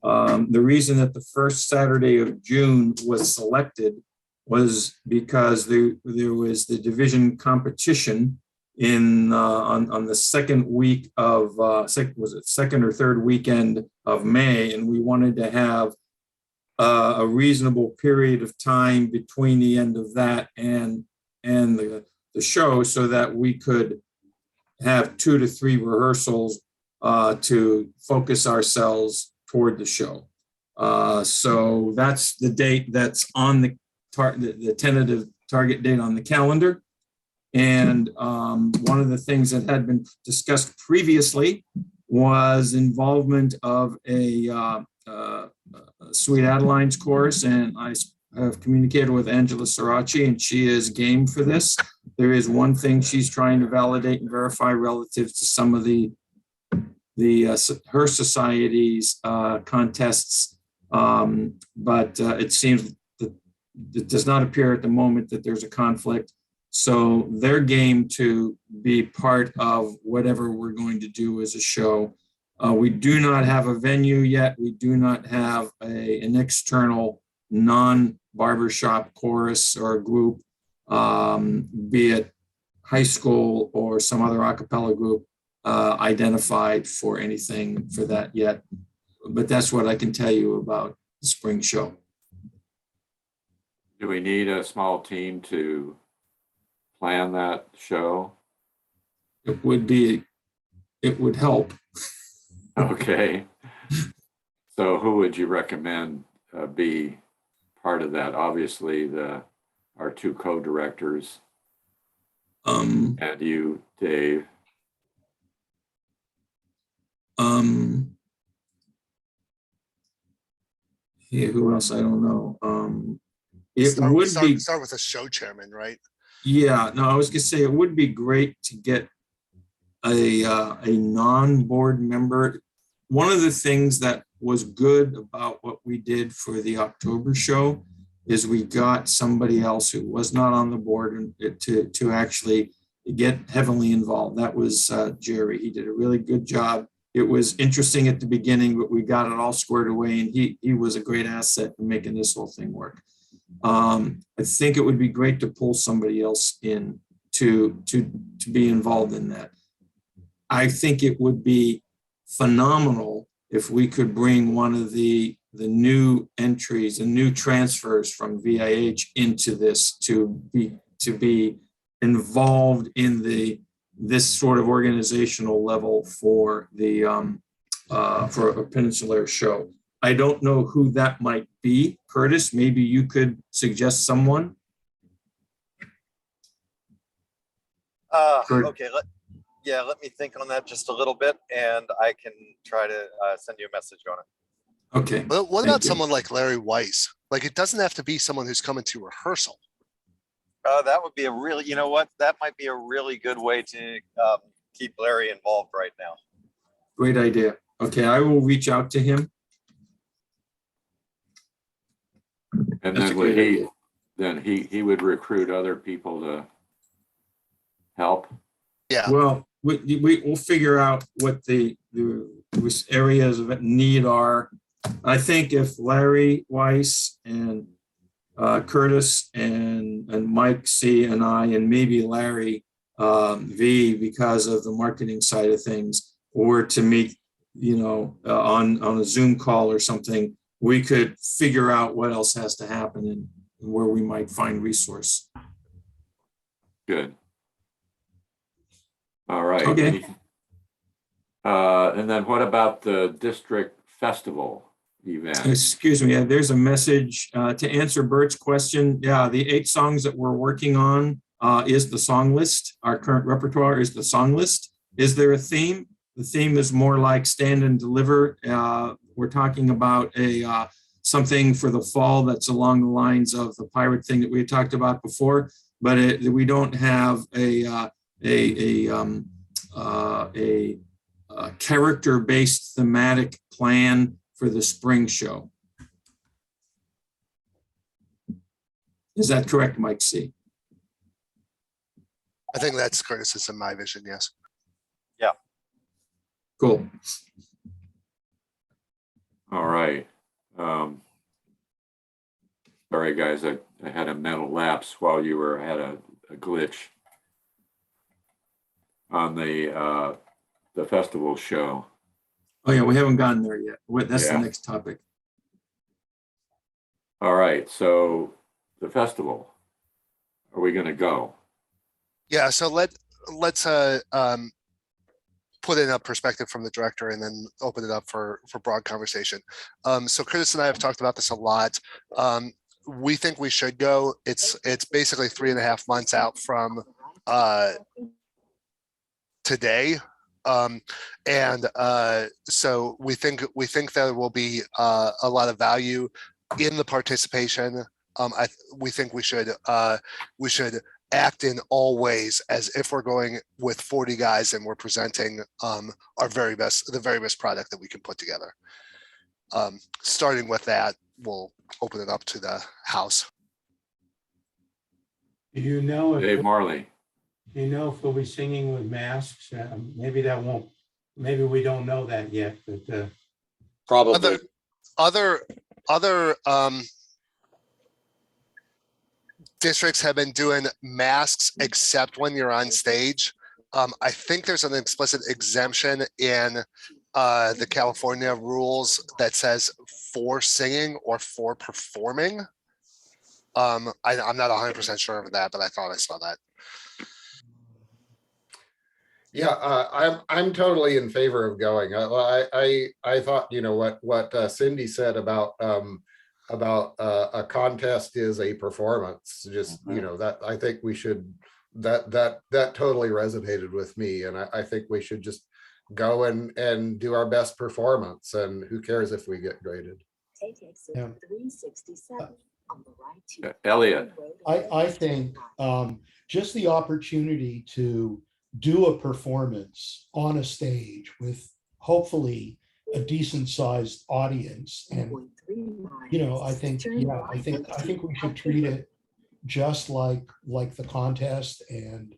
The reason that the first Saturday of June was selected was because there was the division competition on the second week of second or third weekend of May, and we wanted to have a reasonable period of time between the end of that and the show, so that we could have 2 to 3 rehearsals to focus ourselves toward the show. So that's the date that's on the tentative target date on the calendar. And one of the things that had been discussed previously was involvement of a Sweet Adeline's chorus, and I have communicated with Angela Sirachi, and she is game for this. There is one thing she's trying to validate and verify relative to some of her society's contests, but it seems that it does not appear at the moment that there's a conflict. So they're game to be part of whatever we're going to do as a show. We do not have a venue yet. We do not have an external non-barbershop chorus or group, be it high school or some other a cappella group, identified for anything for that yet. But that's what I can tell you about the spring show. Do we need a small team to plan that show? It would help. Okay. So who would you recommend be part of that? Obviously, our two co-directors and you, Dave. Yeah, who else? I don't know. It would be, Start with a show chairman, right? yeah, no, I was gonna say it would be great to get a non-board member. One of the things that was good about what we did for the October show is we got somebody else who was not on the board and to actually get heavily involved. That was Jerry. He did a really good job. It was interesting at the beginning, but we got it all squared away, and he was a great asset in making this whole thing work. I think it would be great to pull somebody else in to be involved in that. I think it would be phenomenal if we could bring one of the new entries and new transfers from VIH into this to be involved in this sort of organizational level for for a Peninsulaires show. I don't know who that might be. Curtis, maybe you could suggest someone. Okay, let me think on that just a little bit, and I can try to send you a message on it. Okay. But what Thank about you. someone like Larry Weiss? Like, it doesn't have to be someone who's coming to rehearsal. That would be a really, you know what? That might be a really good way to keep Larry involved right now. Great idea. Okay, I will reach out to him. And That's a then would great idea. he would recruit other people to help? Yeah. Well, we'll figure out what the areas of need are. I think if Larry Weiss and Curtis and Mike C and I and maybe Larry V, because of the marketing side of things, were to meet, on a Zoom call or something, we could figure out what else has to happen and where we might find resource. Good. All right. Okay. And then what about the district festival event? Excuse me, there's a message to answer Bert's question. Yeah, the 8 songs that we're working on is the song list. Our current repertoire is the song list. Is there a theme? The theme is more like stand and deliver. We're talking about something for the fall that's along the lines of the pirate thing that we had talked about before, but we don't have a character-based thematic plan for the spring show. Is that correct, Mike C? I think that's Curtis's in my vision, yes. Cool. All right. Sorry, guys, I had a mental lapse while you had a glitch on the festival show. Oh yeah, we haven't gotten there yet. That's Yeah. the next topic. All right, so the festival, are we going to go? Yeah, so let's put in a perspective from the director and then open it up for broad conversation. So Curtis and I have talked about this a lot. We think we should go. It's basically 3.5 months out from today. So we think there will be a lot of value in the participation. We think we should act in all ways as if we're going with 40 guys and we're presenting the very best product that we can put together. Starting with that, we'll open it up to the house. Do you know if Dave Marley. if we'll be singing with masks? Maybe that won't. Maybe we don't know that yet. But Probably. Other districts have been doing masks except when you're on stage. I think there's an explicit exemption in the California rules that says for singing or for performing. I'm not 100% sure of that, but I thought I saw that. Yeah, I'm totally in favor of going. I thought, you know, what Cindy said about a contest is a performance. Just, you know, that I think we should, that totally resonated with me. And I think we should just go and do our best performance, and who cares if we get graded. Yeah. Elliot, I think just the opportunity to do a performance on a stage with hopefully a decent sized audience, and you know, I think we should treat it just like the contest and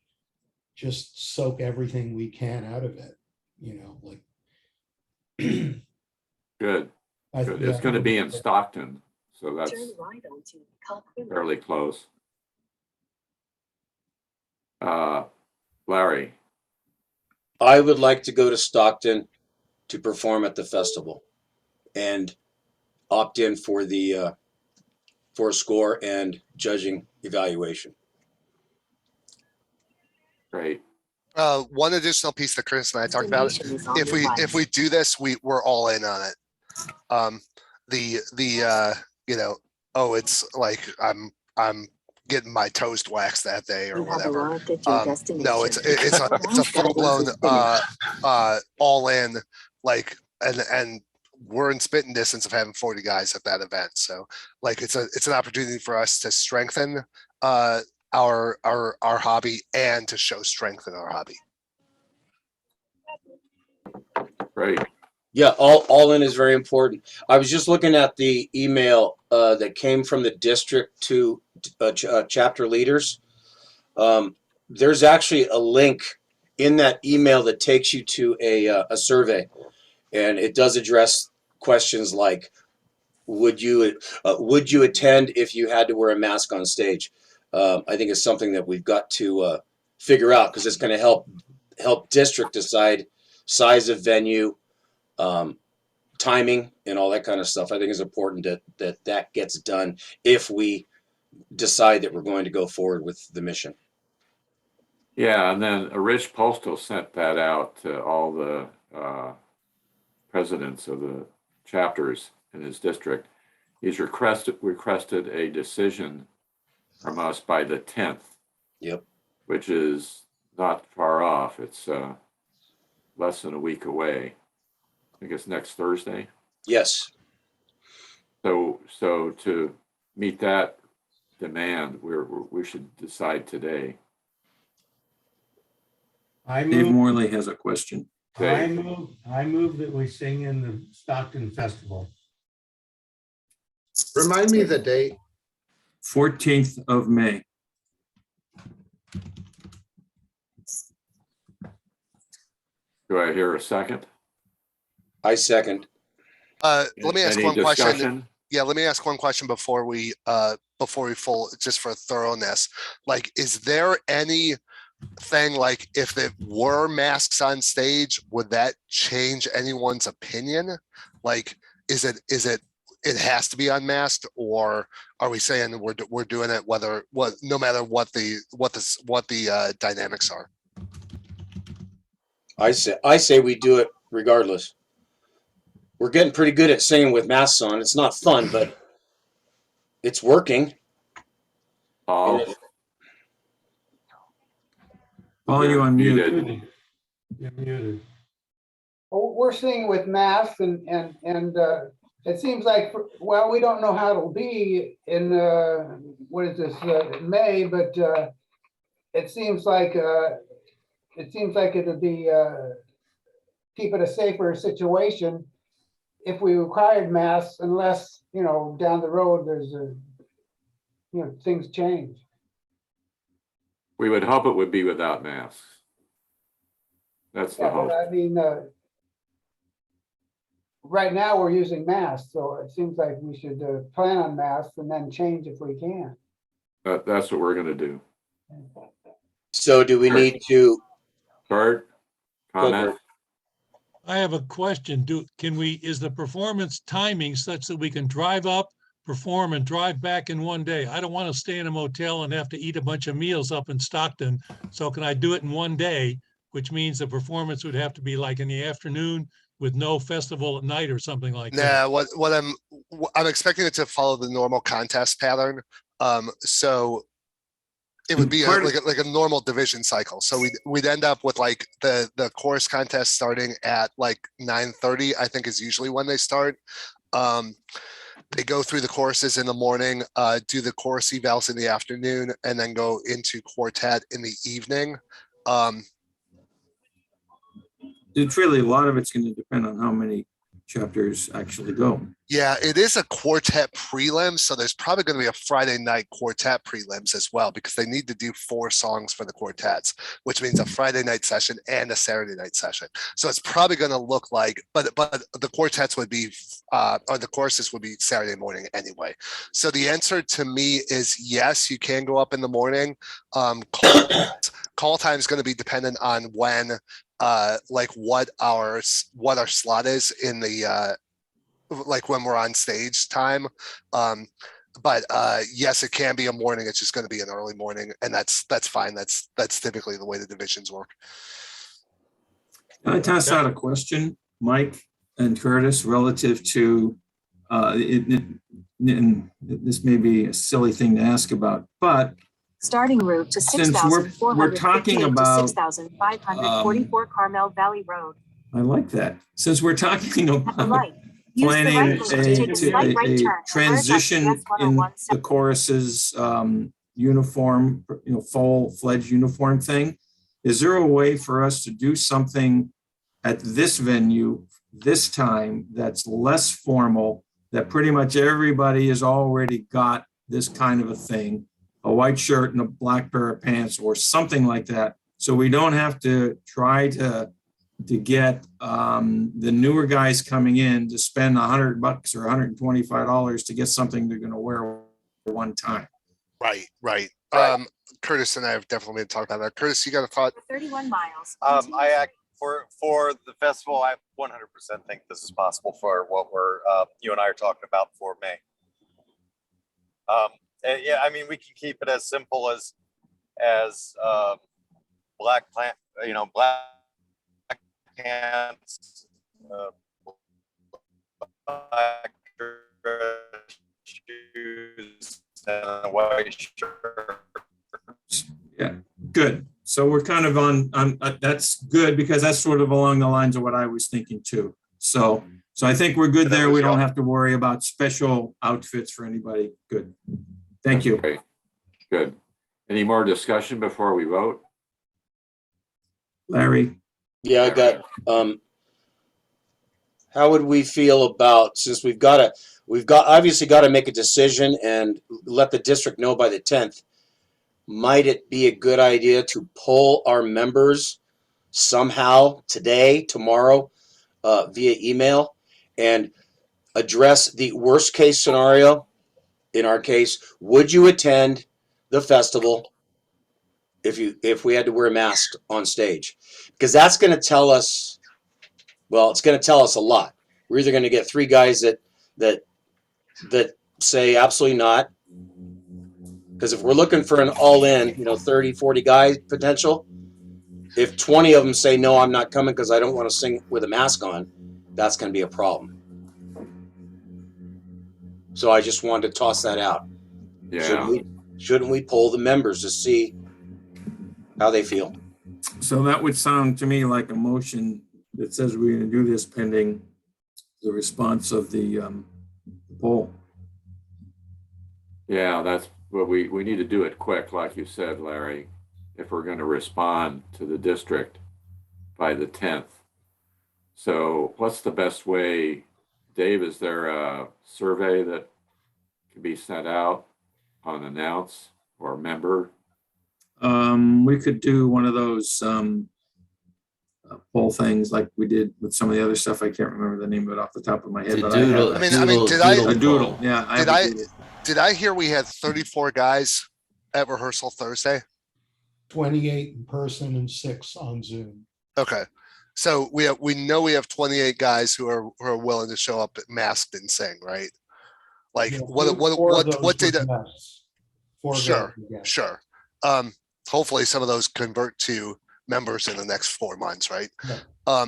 just soak everything we can out of it, you know, like good. Good. It's going to be in Stockton, so that's fairly close. Larry, I would like to go to Stockton to perform at the festival and opt in for the for score and judging evaluation. great. One additional piece that Chris and I talked about, if we do this, we're all in on it. You know, oh, it's like I'm getting my toast waxed that day or whatever. No, it's a full blown all in, like, and we're in spitting distance of having 40 guys at that event. So like it's an opportunity for us to strengthen our hobby and to show strength in our hobby. Great. Yeah, all in is very important. I was just looking at the email that came from the district to chapter leaders. There's actually a link in that email that takes you to a survey, and it does address questions like, would you attend if you had to wear a mask on stage? I think it's something that we've got to figure out, because it's going to help district decide size of venue, timing, and all that kind of stuff. I think it's important that gets done if we decide that we're going to go forward with the mission. Yeah, and then Rich Postal sent that out to all the presidents of the chapters in his district. He's requested a decision from us by the 10th. Yep. Which is not far off. It's less than a week away. I think it's next Thursday. Yes. So to meet that demand, we should decide today. Dave Morley has a question. I move that we sing in the Stockton Festival. Remind me the date. 14th of May. Do I hear a second? I second. Let me ask Any one question. discussion? Yeah, let me ask one question before we full, just for thoroughness. Like, is there any thing, like, if there were masks on stage, would that change anyone's opinion? Like, is it has to be unmasked, or are we saying we're doing it no matter what the dynamics are? I say we do it regardless. We're getting pretty good at singing with masks on. It's not fun, but it's working. Paul, You're on mute. muted. You're muted. We're seeing with masks and it seems like, well, we don't know how it'll be in, what is this, May, but it seems like it'll be, keep it a safer situation if we required masks, unless, you know, down the road, things change. We would hope it would be without masks. That's the Yeah, hope. but I mean, right now we're using masks, so it seems like we should plan on masks and then change if we can. That's what we're going to do. So do we need to? Bert, comment? I have a question. Is the performance timing such that we can drive up, perform, and drive back in one day? I don't want to stay in a motel and have to eat a bunch of meals up in Stockton. So can I do it in one day which means the performance would have to be like in the afternoon with no festival at night or something like that. Nah, what I'm expecting it to follow the normal contest pattern. So it would be like a normal division cycle. So we'd end up with like the chorus contest starting at like 9:30, I think is usually when they start. They go through the courses in the morning, do the chorus evals in the afternoon, and then go into quartet in the evening. It's really, a lot of it's going to depend on how many chapters actually go. Yeah, it is a quartet prelim, so there's probably going to be a Friday night quartet prelims as well, because they need to do 4 songs for the quartets, which means a Friday night session and a Saturday night session. So it's probably going to look like, but the quartets would be, or the courses would be Saturday morning anyway. So the answer to me is yes, you can go up in the morning. Call time is going to be dependent on when, like what our slot is in the, like when we're on stage time. But yes, it can be a morning. It's just going to be an early morning, and that's fine. That's typically the way the divisions work. Can I toss out a question, Mike and Curtis, relative to, and this may be a silly thing to ask about, but starting route to since we're talking 6,458 to about 6,544 Carmel Valley Road. I like that. Since we're talking At the about light, use the planning right lane to take a slight right a turn. transition in the chorus's uniform, full-fledged uniform thing, is there a way for us to do something at this venue this time that's less formal, that pretty much everybody has already got this kind of a thing, a white shirt and a black pair of pants or something like that, so we don't have to try to get the newer guys coming in to spend $100 or $125 to get something they're going to wear one time. Right. Curtis and I have definitely been talking about that. Curtis, you got a thought? 31 miles. For the festival, I 100% think this is possible for what we're you and I are talking about for May. Yeah, I mean, we can keep it as simple as black pants, black shoes, and a white shirt. Yeah, good. So we're kind of on that's good, because that's sort of along the lines of what I was thinking too. So I think we're good there. We don't have to worry about special outfits for anybody. Good. Thank you. Okay, good. Any more discussion before we vote? Larry? Yeah, I got, how would we feel about, since we've obviously got to make a decision and let the district know by the 10th, might it be a good idea to poll our members somehow today, tomorrow, via email, and address the worst case scenario? In our case, would you attend the festival if we had to wear a mask on stage? Because that's going to tell us, well, it's going to tell us a lot. We're either going to get 3 guys that say absolutely not, because if we're looking for an all-in, 30, 40 guy potential, if 20 of them say no, I'm not coming because I don't want to sing with a mask on, that's going to be a problem. So I just wanted to toss that out. Yeah. Shouldn't we poll the members to see how they feel? So that would sound to me like a motion that says we're going to do this pending the response of the poll. Yeah, that's what we need to do it quick, like you said, Larry, if we're going to respond to the district by the 10th. So what's the best way? Dave, is there a survey that can be sent out on announce or member? We could do one of those poll things like we did with some of the other stuff. I can't remember the name of it off the top of my head. It's a But I doodle. have A a doodle. Yeah, I have a doodle. Did I hear we had 34 guys at rehearsal Thursday? 28 in person and 6 on Zoom. Okay. So we know we have 28 guys who are willing to show up masked and sing, right? Like Yeah, what did it? Four Sure, guys, yeah. sure. Hopefully some of those convert to members in the next 4 months, right? Yeah.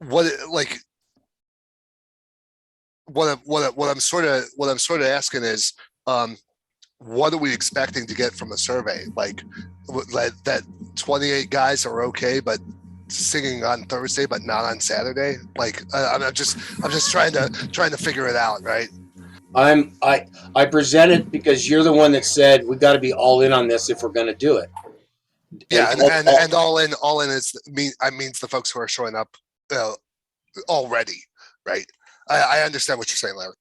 What like what I'm sort of asking is, what are we expecting to get from the survey? Like that 28 guys are okay, but singing on Thursday but not on Saturday. Like I'm just trying to figure it out, right? I present it because you're the one that said we got to be all in on this if we're going to do it. Yeah, And and all in is means the folks who are showing up already, right? I understand what you're saying, Larry.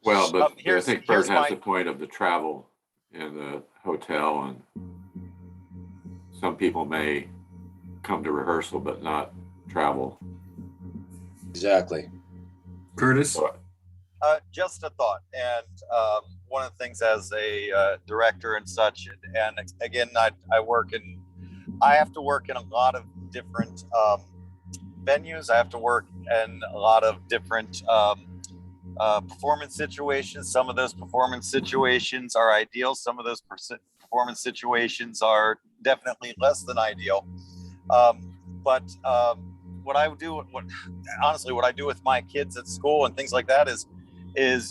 Well, but I Here's think Bert has my the point of the travel and the hotel, and some people may come to rehearsal but not travel. Exactly. Curtis? So, just a thought, and one of the things as a director and such, and again, I have to work in a lot of different venues. I have to work in a lot of different performance situations. Some of those performance situations are ideal. Some of those performance situations are definitely less than ideal. But what I do with my kids at school and things like that is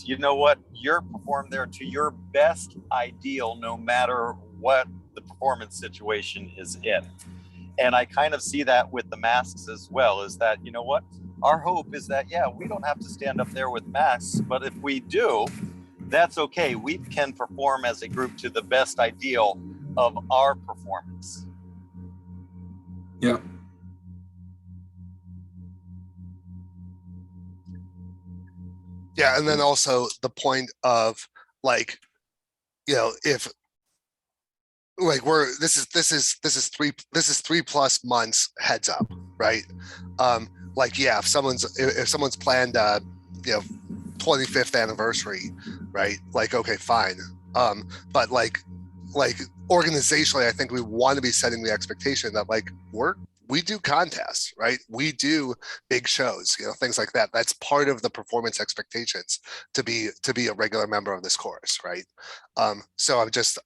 you know what, you're performed there to your best ideal, no matter what the performance situation is in. And I kind of see that with the masks as well, is that, you know what, our hope is that, yeah, we don't have to stand up there with masks, but if we do, that's okay. We can perform as a group to the best ideal of our performance. Yeah. Yeah, and then also the point of like, you know, if like this is 3+ months heads up, right? Like, yeah, if someone's planned you know, 25th anniversary, right? Like, okay, fine. But like organizationally, I think we want to be setting the expectation that like we do contests, right? We do big shows, you know, things like that. That's part of the performance expectations to be a regular member of this chorus, right? So I'm just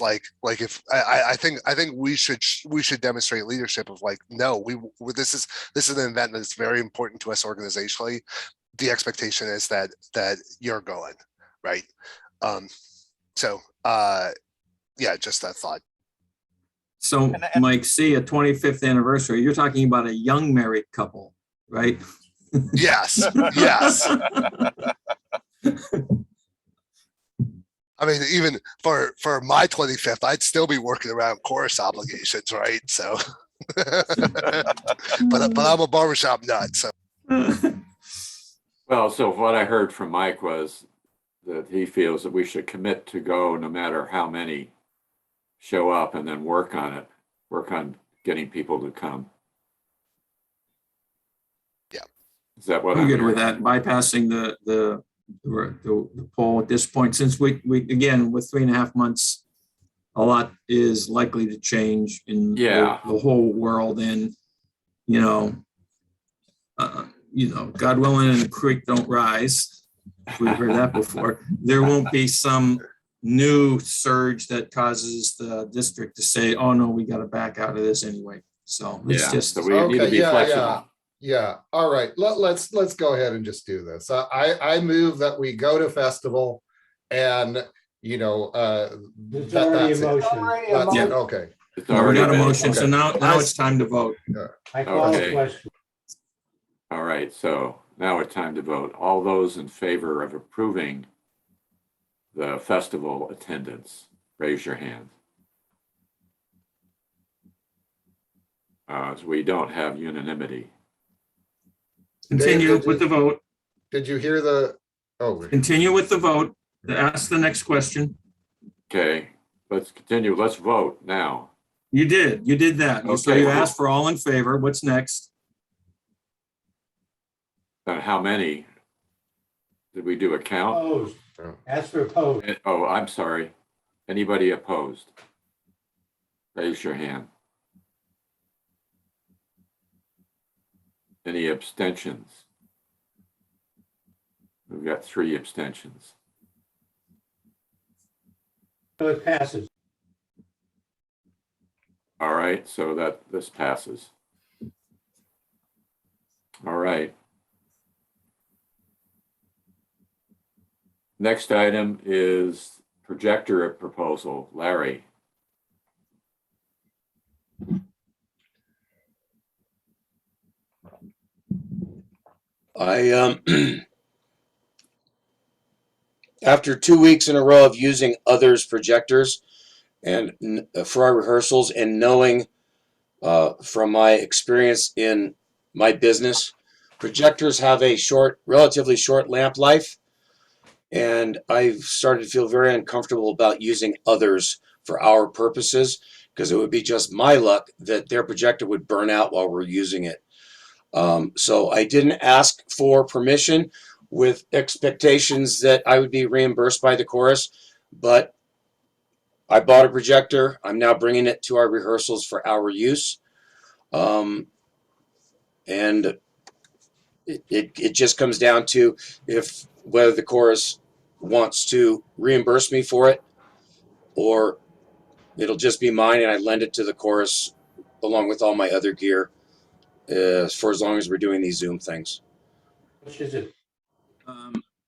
like if I think we should demonstrate leadership of like, no, this is an event that's very important to us organizationally. The expectation is that you're going, right? So yeah, just that thought. So Mike, see, a 25th anniversary, you're talking about a young married couple, right? Yes, yes. I mean, even for my 25th, I'd still be working around chorus obligations, right? So, but I'm a barbershop nut. So, well, so what I heard from Mike was that he feels that we should commit to go no matter how many show up, and then work on getting people to come. Yeah. Is that what I'm good hearing? with that, bypassing the poll at this point, since we again, with 3.5 months, a lot is likely to change in the whole world. And you know, God willing, and the creek don't rise. We've heard that before. There won't be some new surge that causes the district to say, oh no, we got to back out of this anyway. So it's just, so we need to be flexible. Yeah. All right. Let's go ahead and just do this. I move that we go to festival, and you know, There's already a motion. That's it. Okay. It's we already got a been- motion. So now it's time to vote. I call a question. All right. So now it's time to vote. All those in favor of approving the festival attendance, raise your hand. So we don't have unanimity. Continue with the vote. Did you hear the? Oh, Continue with the vote. Ask the next question. Okay, let's continue. Let's vote now. You did that. So Okay. you asked for all in favor. What's next? How many? Did we do a count? Opposed. Ask for opposed. Oh, I'm sorry. Anybody opposed? Raise your hand. Any abstentions? We've got 3 abstentions. So it passes. All right, so that this passes. All right. Next item is projector proposal. Larry. I after 2 weeks in a row of using others' projectors and for our rehearsals, and knowing from my experience in my business, projectors have a relatively short lamp life, and I've started to feel very uncomfortable about using others for our purposes, because it would be just my luck that their projector would burn out while we're using it. So I didn't ask for permission with expectations that I would be reimbursed by the chorus, but I bought a projector. I'm now bringing it to our rehearsals for our use. And it just comes down to whether the chorus wants to reimburse me for it, or it'll just be mine and I lend it to the chorus along with all my other gear for as long as we're doing these Zoom things. Which is it?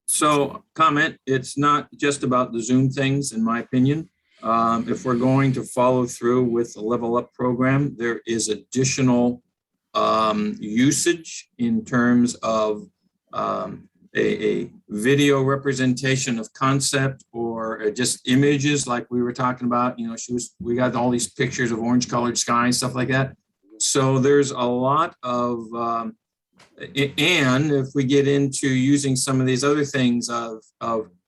So comment, it's not just about the Zoom things, in my opinion. If we're going to follow through with the Level Up program, there is additional usage in terms of a video representation of concept, or just images like we were talking about. You know, we got all these pictures of orange colored sky and stuff like that. So there's a lot of, and if we get into using some of these other things of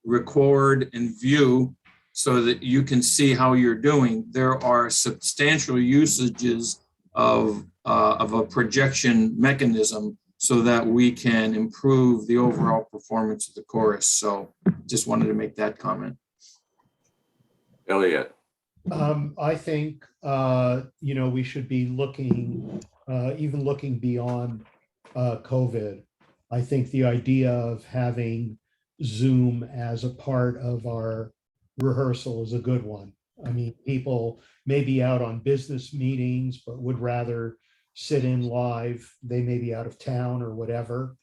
record and view so that you can see how you're doing, there are substantial usages of a projection mechanism so that we can improve the overall performance of the chorus. So just wanted to make that comment. Elliot. I think, we should be looking, even looking beyond COVID. I think the idea of having Zoom as a part of our rehearsal is a good one. I mean, people may be out on business meetings, but would rather sit in live. They may be out of town or whatever,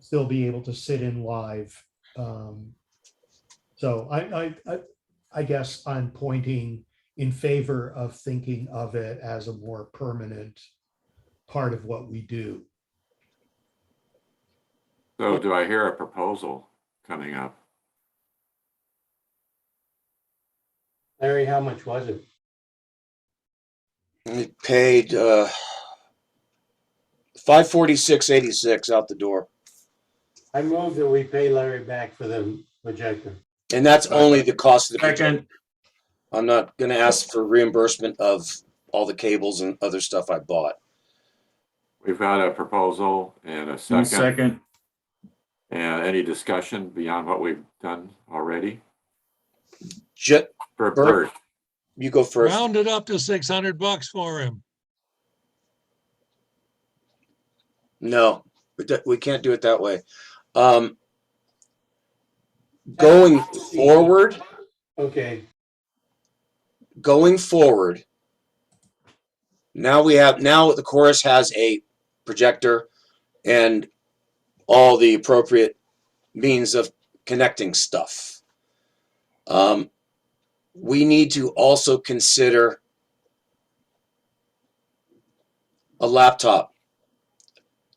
still be able to sit in live. So I guess I'm pointing in favor of thinking of it as a more permanent part of what we do. So do I hear a proposal coming up? Larry, how much was it? We paid $546.86 out the door, I move that we pay Larry back for the projector. and that's only the cost of the projector. Second. I'm not going to ask for reimbursement of all the cables and other stuff I bought. We've got a proposal and a second. Second. And any discussion beyond what we've done already? For Bert, Bert. you go first. Round it up to $600 for him. No, we can't do it that way. Going forward, Okay, now the chorus has a projector and all the appropriate means of connecting stuff. We need to also consider a laptop.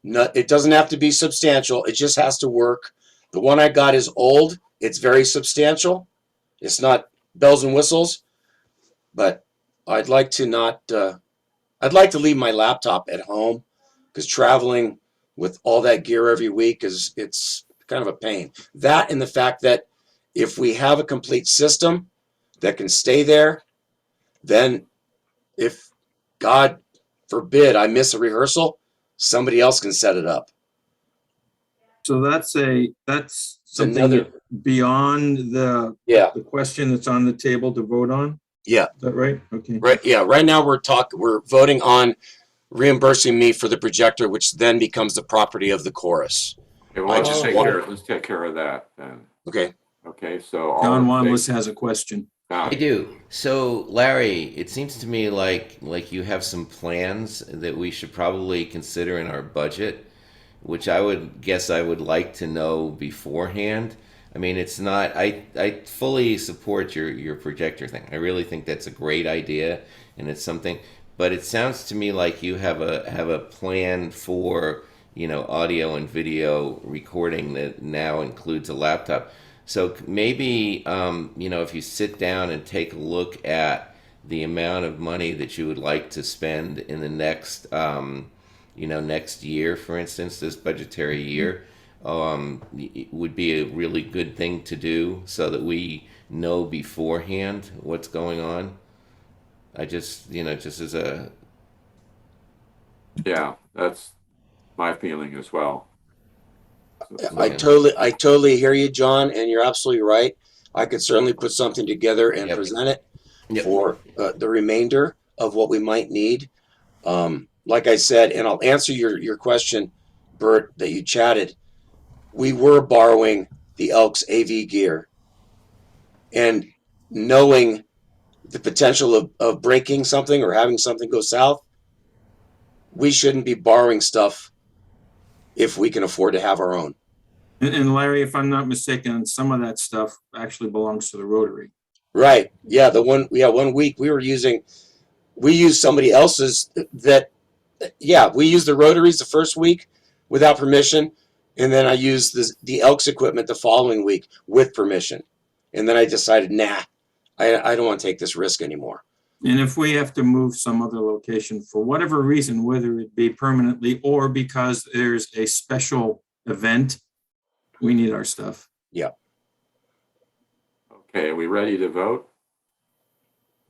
It doesn't have to be substantial. It just has to work. The one I got is old. It's very substantial. It's not bells and whistles, but I'd like to leave my laptop at home, because traveling with all that gear every week it's kind of a pain. That, and the fact that if we have a complete system that can stay there, then if God forbid I miss a rehearsal, somebody else can set it up. So that's something beyond the question that's on the table to vote on? Yeah. Is that right? Okay. Right. Yeah. Right now we're voting on reimbursing me for the projector, which then becomes the property of the chorus. Okay, well, let's take care of that then. Okay. Okay, so John Wanless has a question. I do. So, Larry, it seems to me like you have some plans that we should probably consider in our budget, which I would guess I would like to know beforehand. I mean, it's not. I fully support your projector thing. I really think that's a great idea, and it's something. But it sounds to me like you have a plan for audio and video recording that now includes a laptop. So maybe if you sit down and take a look at the amount of money that you would like to spend in the next next year, for instance, this budgetary year, it would be a really good thing to do so that we know beforehand what's going on. I just just as a Yeah, that's my feeling as well. I totally hear you, John, and you're absolutely right. I could certainly put something together and Yep. present it Yep. for the remainder of what we might need. Like I said, and I'll answer your question, Bert, that you chatted. We were borrowing the Elks AV gear, and knowing the potential of breaking something or having something go south, we shouldn't be borrowing stuff if we can afford to have our own. And Larry, if I'm not mistaken, some of that stuff actually belongs to the Rotary. Right. Yeah. 1 week we used somebody else's we used the Rotaries the first week without permission. And then I used the Elks equipment the following week with permission. And then I decided, I don't want to take this risk anymore. And if we have to move some other location for whatever reason, whether it be permanently or because there's a special event, we need our stuff. Yeah. Okay, are we ready to vote?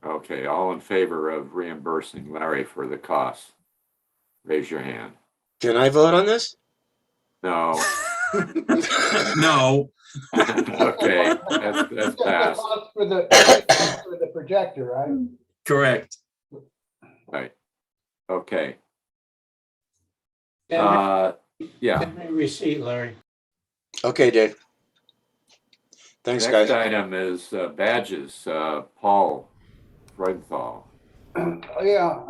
Okay, all in favor of reimbursing Larry for the costs? Raise your hand. Can I vote on this? No. No. Okay, that's Just the passed. cost for the projector, right? Correct. Right. Okay. And Yeah. send me a receipt, Larry. Okay, Dave. Thanks, Next guys. item is badges. Paul Freudenthal. Yeah,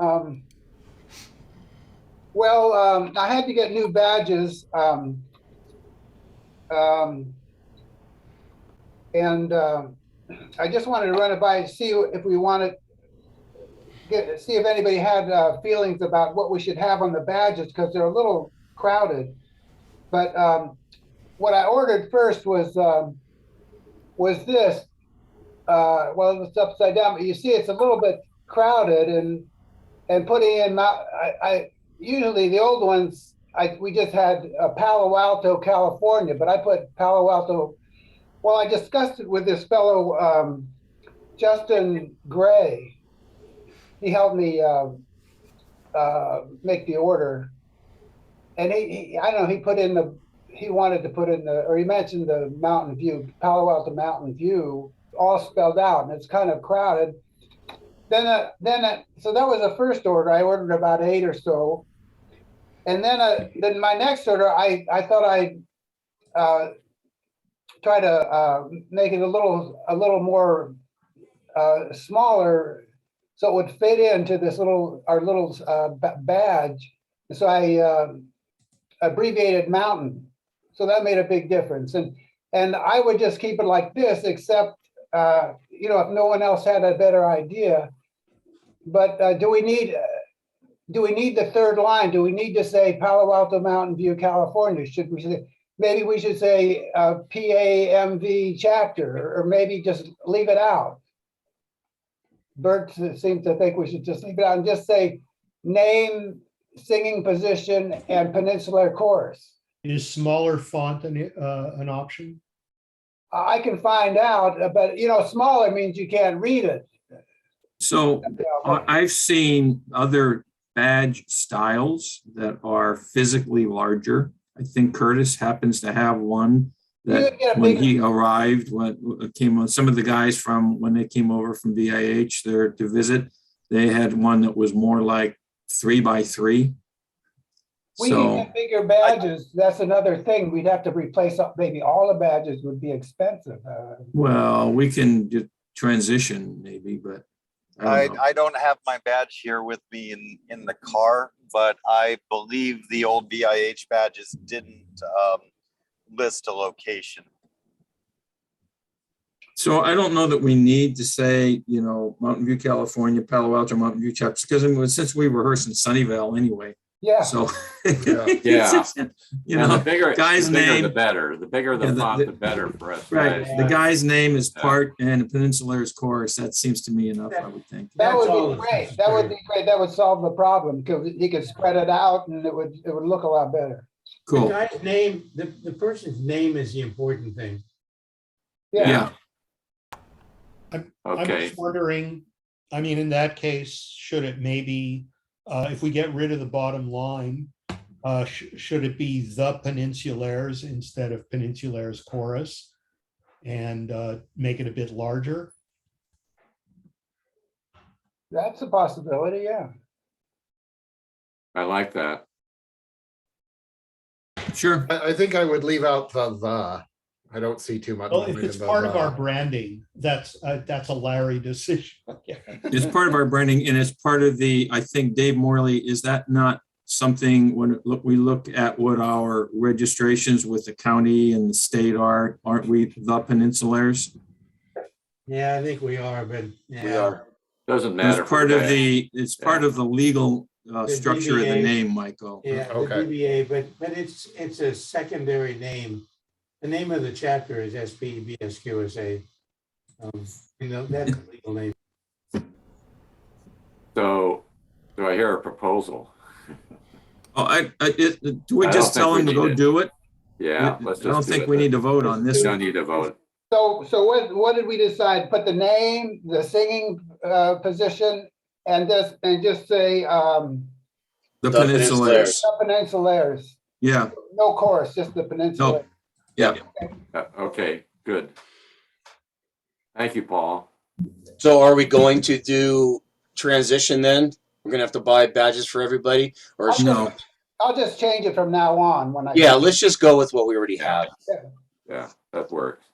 I had to get new badges. I just wanted to run it by and see if we wanted see if anybody had feelings about what we should have on the badges, because they're a little crowded. But what I ordered first was this. Well, it's upside down, but you see it's a little bit crowded, and putting in I usually the old ones we just had Palo Alto, California, but I put Palo Alto. Well, I discussed it with this fellow Justin Gray. He helped me make the order, and he I don't know, he wanted to put in or he mentioned the Mountain View, Palo Alto Mountain View, all spelled out, and it's kind of crowded. So that was the first order. I ordered about 8 or so, and then my next order, I thought I'd try to make it a little more smaller, so it would fit into this our little badge. So I abbreviated Mountain. So that made a big difference. And I would just keep it like this, except if no one else had a better idea. But do we need the third line? Do we need to say Palo Alto Mountain View, California? Should we say, maybe we should say PAMV chapter, or maybe just leave it out? Bert seems to think we should just leave it out and just say name, singing position, and Peninsulaire chorus. Is smaller font an option? I can find out, but smaller means you can't read it. So I've seen other badge styles that are physically larger. I think Curtis happens to have one that when he arrived, some of the guys when they came over from VIH there to visit, they had one that was more like 3x3. We need bigger badges. That's another thing. We'd have to replace maybe all the badges would be expensive. Well, we can just transition maybe, but I don't know. I don't have my badge here with me in the car, but I believe the old VIH badges didn't list a location. So I don't know that we need to say, you know, Mountain View, California, Palo Alto, Mountain View chapters, because since we rehearse in Sunnyvale anyway, Yeah, so. Yeah. Yeah. You And the know, bigger, guy's the bigger, the name, better. The bigger the Yeah, font, the better for us. right, guys. the guy's name is Yeah. part and the Peninsulaires chorus. That seems to me enough, I would think. that That's would all be that's great. That would be necessary. great. That would solve the problem because you could spread it out and it would look a lot better. The Cool, guy's name, the person's name is the important thing. yeah. I'm Okay. just wondering, I mean, in that case, should it maybe, if we get rid of the bottom line, should it be the Peninsulaires instead of Peninsulaires Chorus and make it a bit larger? That's a possibility, yeah. I like that. Sure. I think I would leave out the. I don't see too much. Well, point if it's in the part of the. our branding, that's a Larry decision. It's part of our branding and it's part of the, I think Dave Morley, is that not something when we look at what our registrations with the county and the state are, aren't we the Peninsulaires? Yeah, I think we are, but We yeah. are. Doesn't matter. It's for part of guys. it's part of the legal The structure of the DBA. name, Michael. Yeah, the Okay. DBA, but it's a secondary name. The name of the chapter is SPBSQSA. You know, that's the legal name. So, do I hear a proposal? Oh, do we I just don't tell think him to we go need it. do it? Yeah, let's I just don't do think it. we need to vote on We this. don't need to vote. So what did we decide? Put the name, the singing position, and just say The The Peninsulaires. the Peninsulaires. Yeah, No chorus, just the Peninsula. yeah. Okay, good. Thank you, Paul. So are we going to do transition then? We're gonna have to buy badges for everybody, or No, I'll just change it from now on when I. yeah, let's just go with what we already have. Yeah, that works.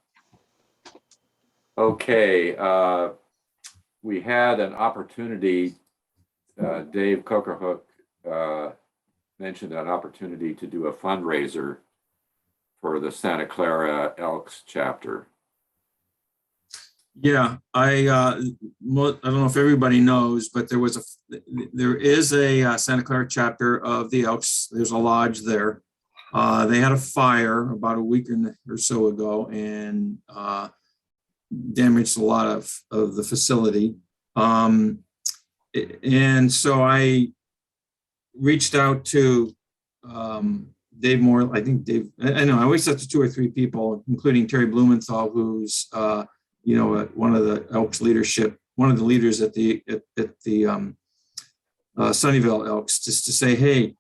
Okay, we had an opportunity, Dave Cokerhook mentioned an opportunity to do a fundraiser for the Santa Clara Elks chapter. yeah, I don't know if everybody knows, but there is a Santa Clara chapter of the Elks. There's a lodge there. They had a fire about a week or so ago and damaged a lot of the facility. And so I reached out to Dave Moore. I think Dave, I know I always have to 2 or 3 people, including Terry Blumenthal, who's one of the Elks leadership, one of the leaders at the Sunnyvale Elks, just to say, hey,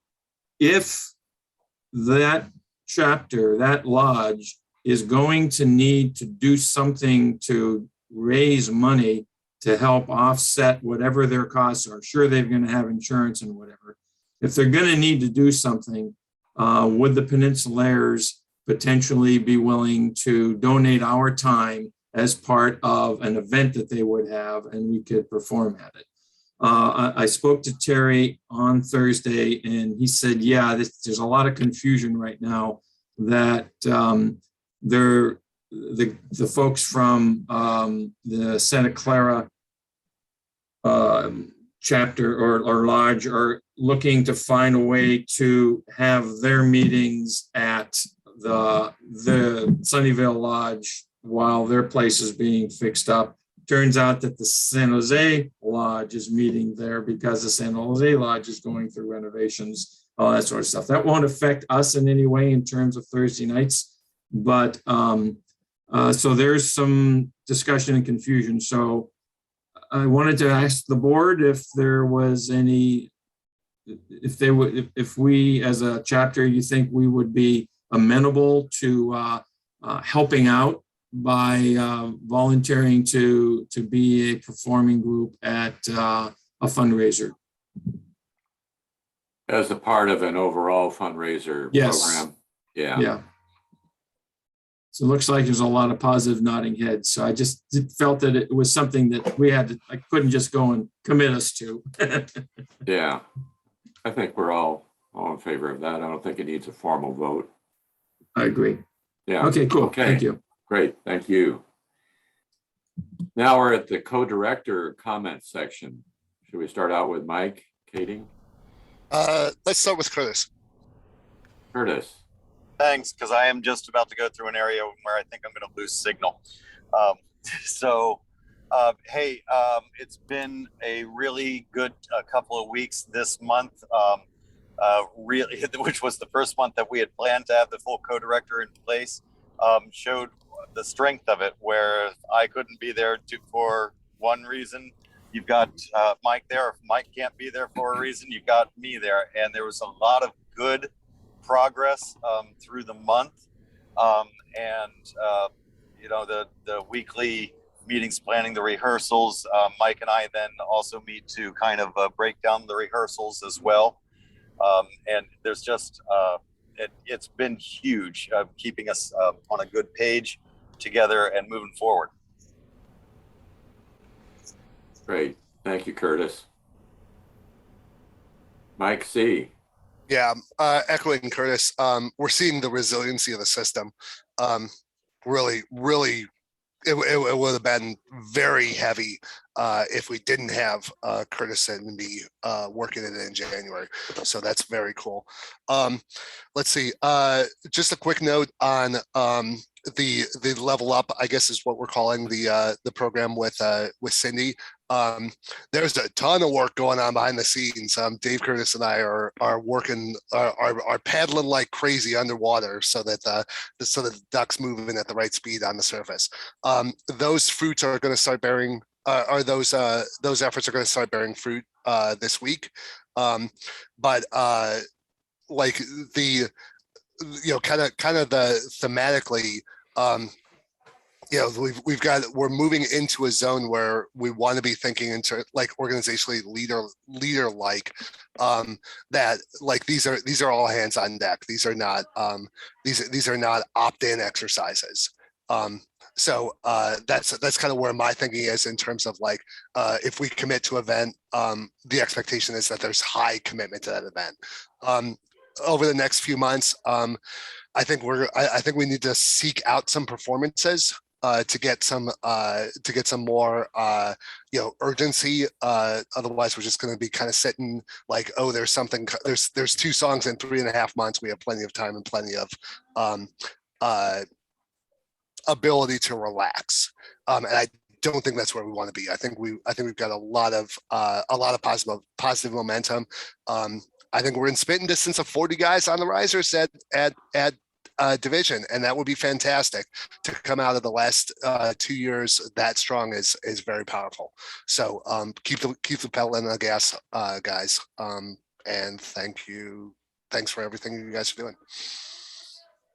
if that chapter, that lodge is going to need to do something to raise money to help offset whatever their costs are. Sure, they're going to have insurance and whatever. If they're going to need to do something, would the Peninsulaires potentially be willing to donate our time as part of an event that they would have and we could perform at it? I spoke to Terry on Thursday and he said, yeah, there's a lot of confusion right now that the folks from the Santa Clara chapter or lodge are looking to find a way to have their meetings at the Sunnyvale Lodge while their place is being fixed up. Turns out that the San Jose Lodge is meeting there because the San Jose Lodge is going through renovations, all that sort of stuff. That won't affect us in any way in terms of Thursday nights, but so there's some discussion and confusion. So I wanted to ask the board if there was any, if we as a chapter, you think we would be amenable to helping out by volunteering to be a performing group at a fundraiser. As a part of an overall fundraiser Yes. program. Yeah. Yeah. So it looks like there's a lot of positive nodding heads. So I just felt that it was something that I couldn't just go and commit us to. Yeah, I think we're all in favor of that. I don't think it needs a formal vote. I agree. Yeah. Okay, cool. Okay. Thank you. Great, thank you. Now we're at the co-director comment section. Should we start out with Mike, Kading? Let's start with Curtis. Curtis? Thanks, because I am just about to go through an area where I think I'm going to lose signal. It's been a really good couple of weeks this month, really, which was the first month that we had planned to have the full co-director in place, showed the strength of it, where I couldn't be there for one reason. You've got Mike there. If Mike can't be there for a reason, you've got me there. And there was a lot of good progress through the month. The weekly meetings planning the rehearsals. Mike and I then also meet to kind of break down the rehearsals as well. And there's just, it's been huge keeping us on a good page together and moving forward. Great, thank you, Curtis. Mike C. Yeah, echoing Curtis, we're seeing the resiliency of the system. Really, it would have been very heavy if we didn't have Curtis and me working it in January. So that's very cool. Let's see. Just a quick note on the level up, I guess is what we're calling the program with Cindy. There's a ton of work going on behind the scenes. Dave Curtis and I are working, are paddling like crazy underwater so that the ducks moving at the right speed on the surface. Those fruits are going to start bearing, those efforts are going to start bearing fruit this week. Like the, kind of the thematically, we're moving into a zone where we want to be thinking into like organizationally leader like that, like these are all hands on deck. These are not these are not opt-in exercises. So that's kind of where my thinking is in terms of like if we commit to an event, the expectation is that there's high commitment to that event. Over the next few months, I think we need to seek out some performances to get some more urgency. Otherwise, we're just going to be kind of sitting like, oh, there's 2 songs in 3.5 months. We have plenty of time and plenty of ability to relax. And I don't think that's where we want to be. I think we've got a lot of positive momentum. I think we're in spitting distance of 40 guys on the risers at division, and that would be fantastic. To come out of the last 2 years that strong is very powerful. So keep the pedal in the gas, guys. And thanks for everything you guys are doing.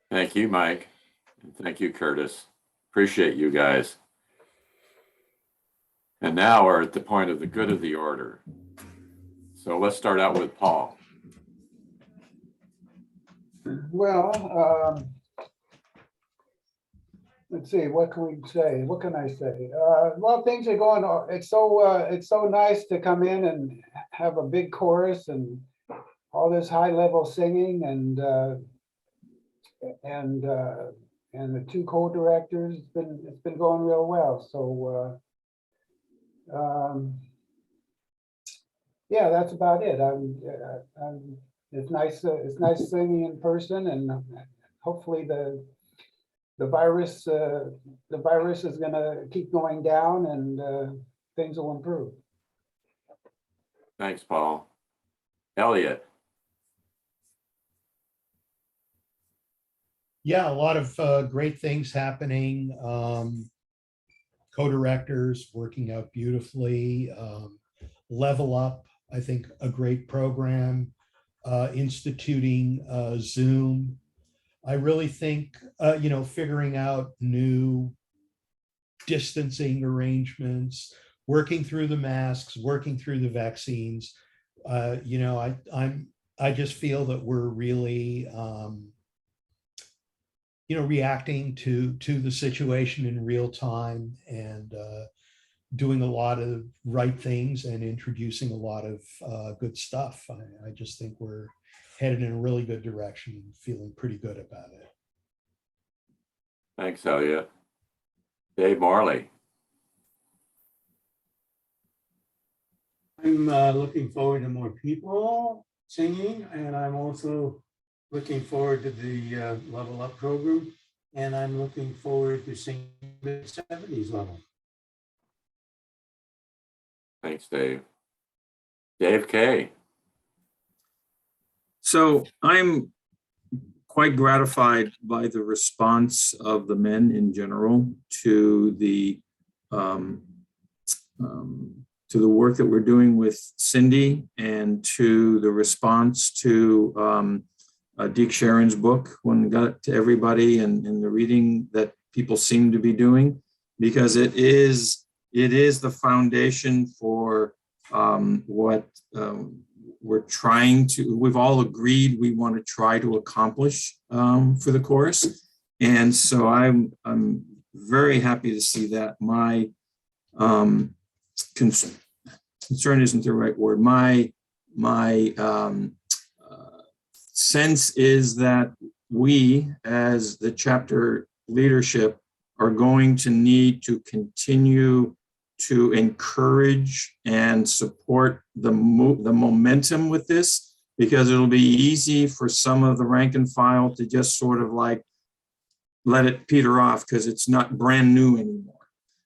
Thank you, Mike. And thank you, Curtis. Appreciate you guys. And now we're at the point of the good of the order. So let's start out with Paul. Well, let's see, what can we say? What can I say? Well, things are going on. It's so nice to come in and have a big chorus and all this high level singing and the 2 co-directors. It's been going real well. So yeah, that's about it. It's nice singing in person, and hopefully the virus is going to keep going down, and things will improve. Thanks, Paul. Elliot. Yeah, a lot of great things happening. Co-directors working out beautifully. Level Up, I think, a great program. Instituting Zoom. I really think, figuring out new distancing arrangements, working through the masks, working through the vaccines. I just feel that we're really reacting to the situation in real time and doing a lot of right things and introducing a lot of good stuff. I just think we're headed in a really good direction and feeling pretty good about it. Thanks, Elliot. Dave Marley. I'm looking forward to more people singing, and I'm also looking forward to the Level Up program, and I'm looking forward to singing the 70s level. Thanks, Dave. Dave K. So I'm quite gratified by the response of the men in general to the work that we're doing with Cindy and to the response to Deke Sharon's book when it got to everybody and the reading that people seem to be doing, because it is the foundation for what we've all agreed we want to try to accomplish for the course. And so I'm very happy to see that. My concern isn't the right word. My sense is that we, as the chapter leadership, are going to need to continue to encourage and support the momentum with this, because it'll be easy for some of the rank and file to just sort of like let it peter off because it's not brand new anymore.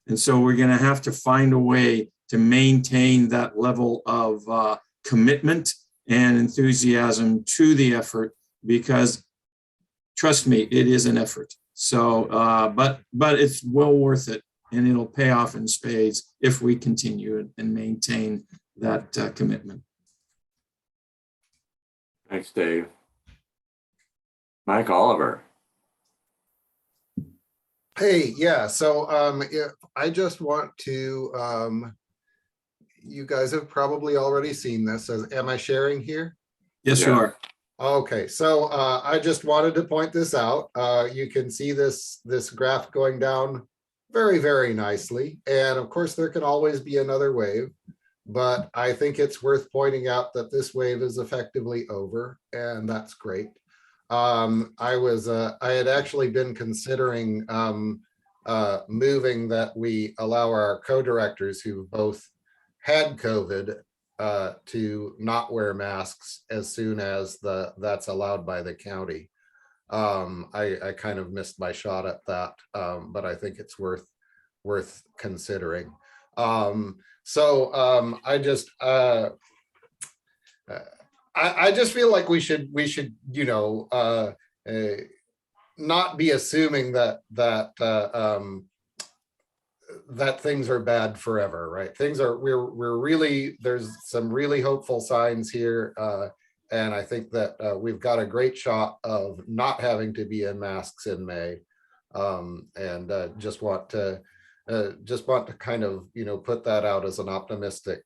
And so we're going to have to find a way to maintain that level of commitment and enthusiasm to the effort, because trust me, it is an effort. So, but it's well worth it, and it'll pay off in spades if we continue and maintain that commitment. Thanks, Dave. Mike Oliver. Hey, yeah, so I just want to, you guys have probably already seen this. Am I sharing here? Yes, you are. Okay, so I just wanted to point this out. You can see this graph going down very, very nicely. And of course, there can always be another wave, but I think it's worth pointing out that this wave is effectively over, and that's great. I had actually been considering moving that we allow our co-directors who both had COVID to not wear masks as soon as that's allowed by the county. I kind of missed my shot at that, but I think it's worth considering. I just feel like we should not be assuming that things are bad forever, right? We're really, there's some really hopeful signs here, and I think that we've got a great shot of not having to be in masks in May, and just want to kind of put that out as an optimistic.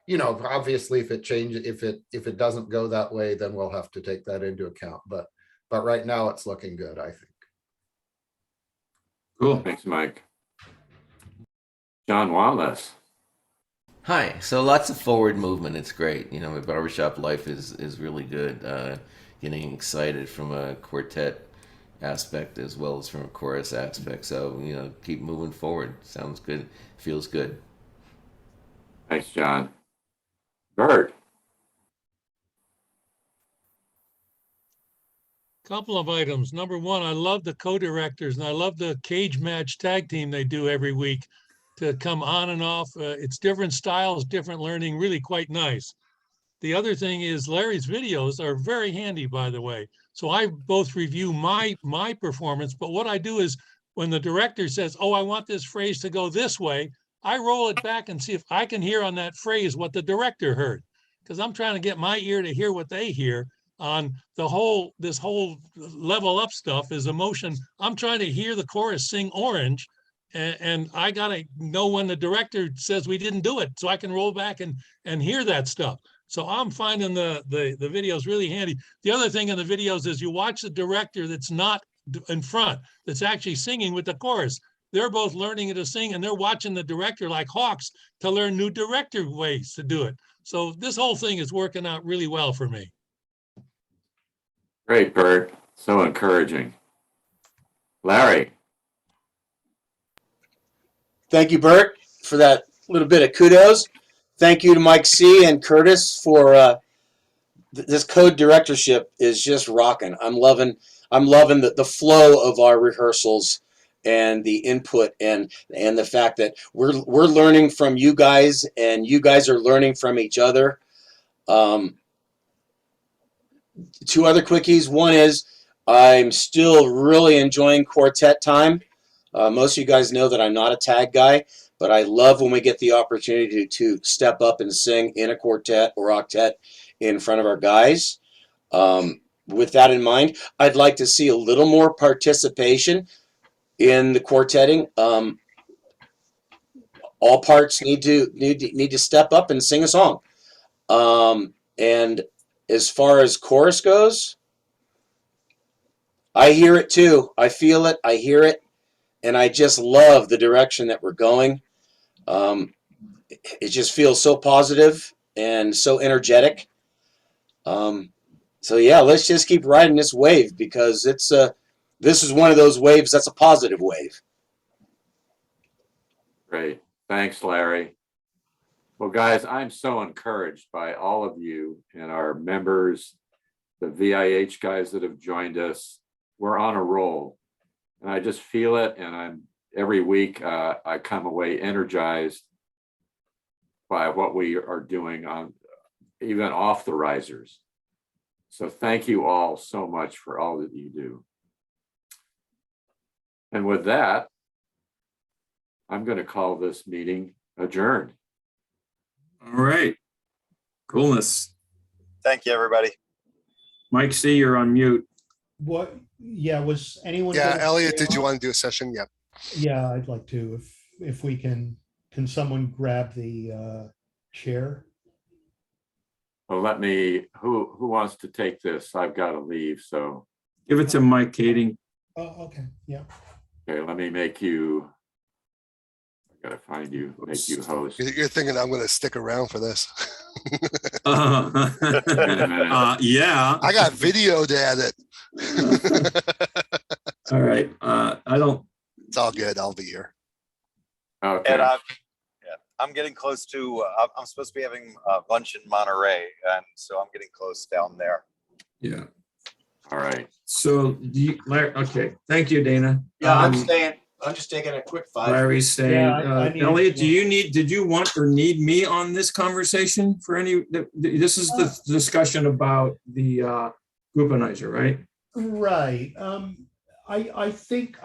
Obviously, if it changes, if it doesn't go that way, then we'll have to take that into account. But right now, it's looking good, I think. Cool. Thanks, Mike. John Wallace. Hi. So lots of forward movement. It's great. My barbershop life is really good. Getting excited from a quartet aspect as well as from a chorus aspect. So, keep moving forward. Sounds good. Feels good. Thanks, John. Bert. Couple of items. Number one, I love the co-directors, and I love the cage match tag team they do every week to come on and off. It's different styles, different learning, really quite nice. The other thing is Larry's videos are very handy, by the way. So I both review my performance, but what I do is when the director says, oh, I want this phrase to go this way, I roll it back and see if I can hear on that phrase what the director heard, because I'm trying to get my ear to hear what they hear on this whole level up stuff is emotion. I'm trying to hear the chorus sing Orange, and I got to know when the director says we didn't do it, so I can roll back and hear that stuff. So I'm finding the videos really handy. The other thing in the videos is you watch the director that's not in front that's actually singing with the chorus. They're both learning to sing and they're watching the director like hawks to learn new director ways to do it. So this whole thing is working out really well for me. Great, Bert. So encouraging. Larry. Thank you, Bert, for that little bit of kudos. Thank you to Mike C. and Curtis for this code directorship is just rocking. I'm loving the flow of our rehearsals and the input and the fact that we're learning from you guys and you guys are learning from each other. Two other quickies. One is I'm still really enjoying quartet time. Most of you guys know that I'm not a tag guy, but I love when we get the opportunity to step up and sing in a quartet or octet in front of our guys. With that in mind, I'd like to see a little more participation in the quartetting. All parts need to step up and sing a song. And as far as chorus goes, I hear it too. I feel it. I hear it. And I just love the direction that we're going. It just feels so positive and so energetic. So yeah, let's just keep riding this wave because this is one of those waves that's a positive wave. Great. Thanks, Larry. Well, guys, I'm so encouraged by all of you and our members, the VIH guys that have joined us. We're on a roll. And I just feel it, and every week I come away energized by what we are doing on even off the risers. So thank you all so much for all that you do. And with that, I'm going to call this meeting adjourned. All right. Coolness. Thank you, everybody. Mike C., you're on mute. What, yeah, was anyone? Yeah, gonna Elliot, stay did you on? want to do a session? Yeah. Yeah, I'd like to, if we can someone grab the chair? Well, let me, who wants to take this? I've got to leave, so. Give it to Mike Kading. Oh, okay, yeah. Okay, let me make you, I gotta find you, make you host. You're thinking I'm going to stick around for this. Yeah. I got video to edit. All right. I don't. It's all good. I'll be here. Okay, And I'm getting close to, I'm supposed to be having lunch in Monterey. And so I'm getting close down there. Yeah. all right. So do you, Larry, okay. Thank you, Dana. Yeah, I'm staying. I'm just taking a quick 5. Larry's saying, Yeah, I need Elliot, to- did you want or need me on this conversation for any, this is the discussion about the Groupanizer, right? Right. I think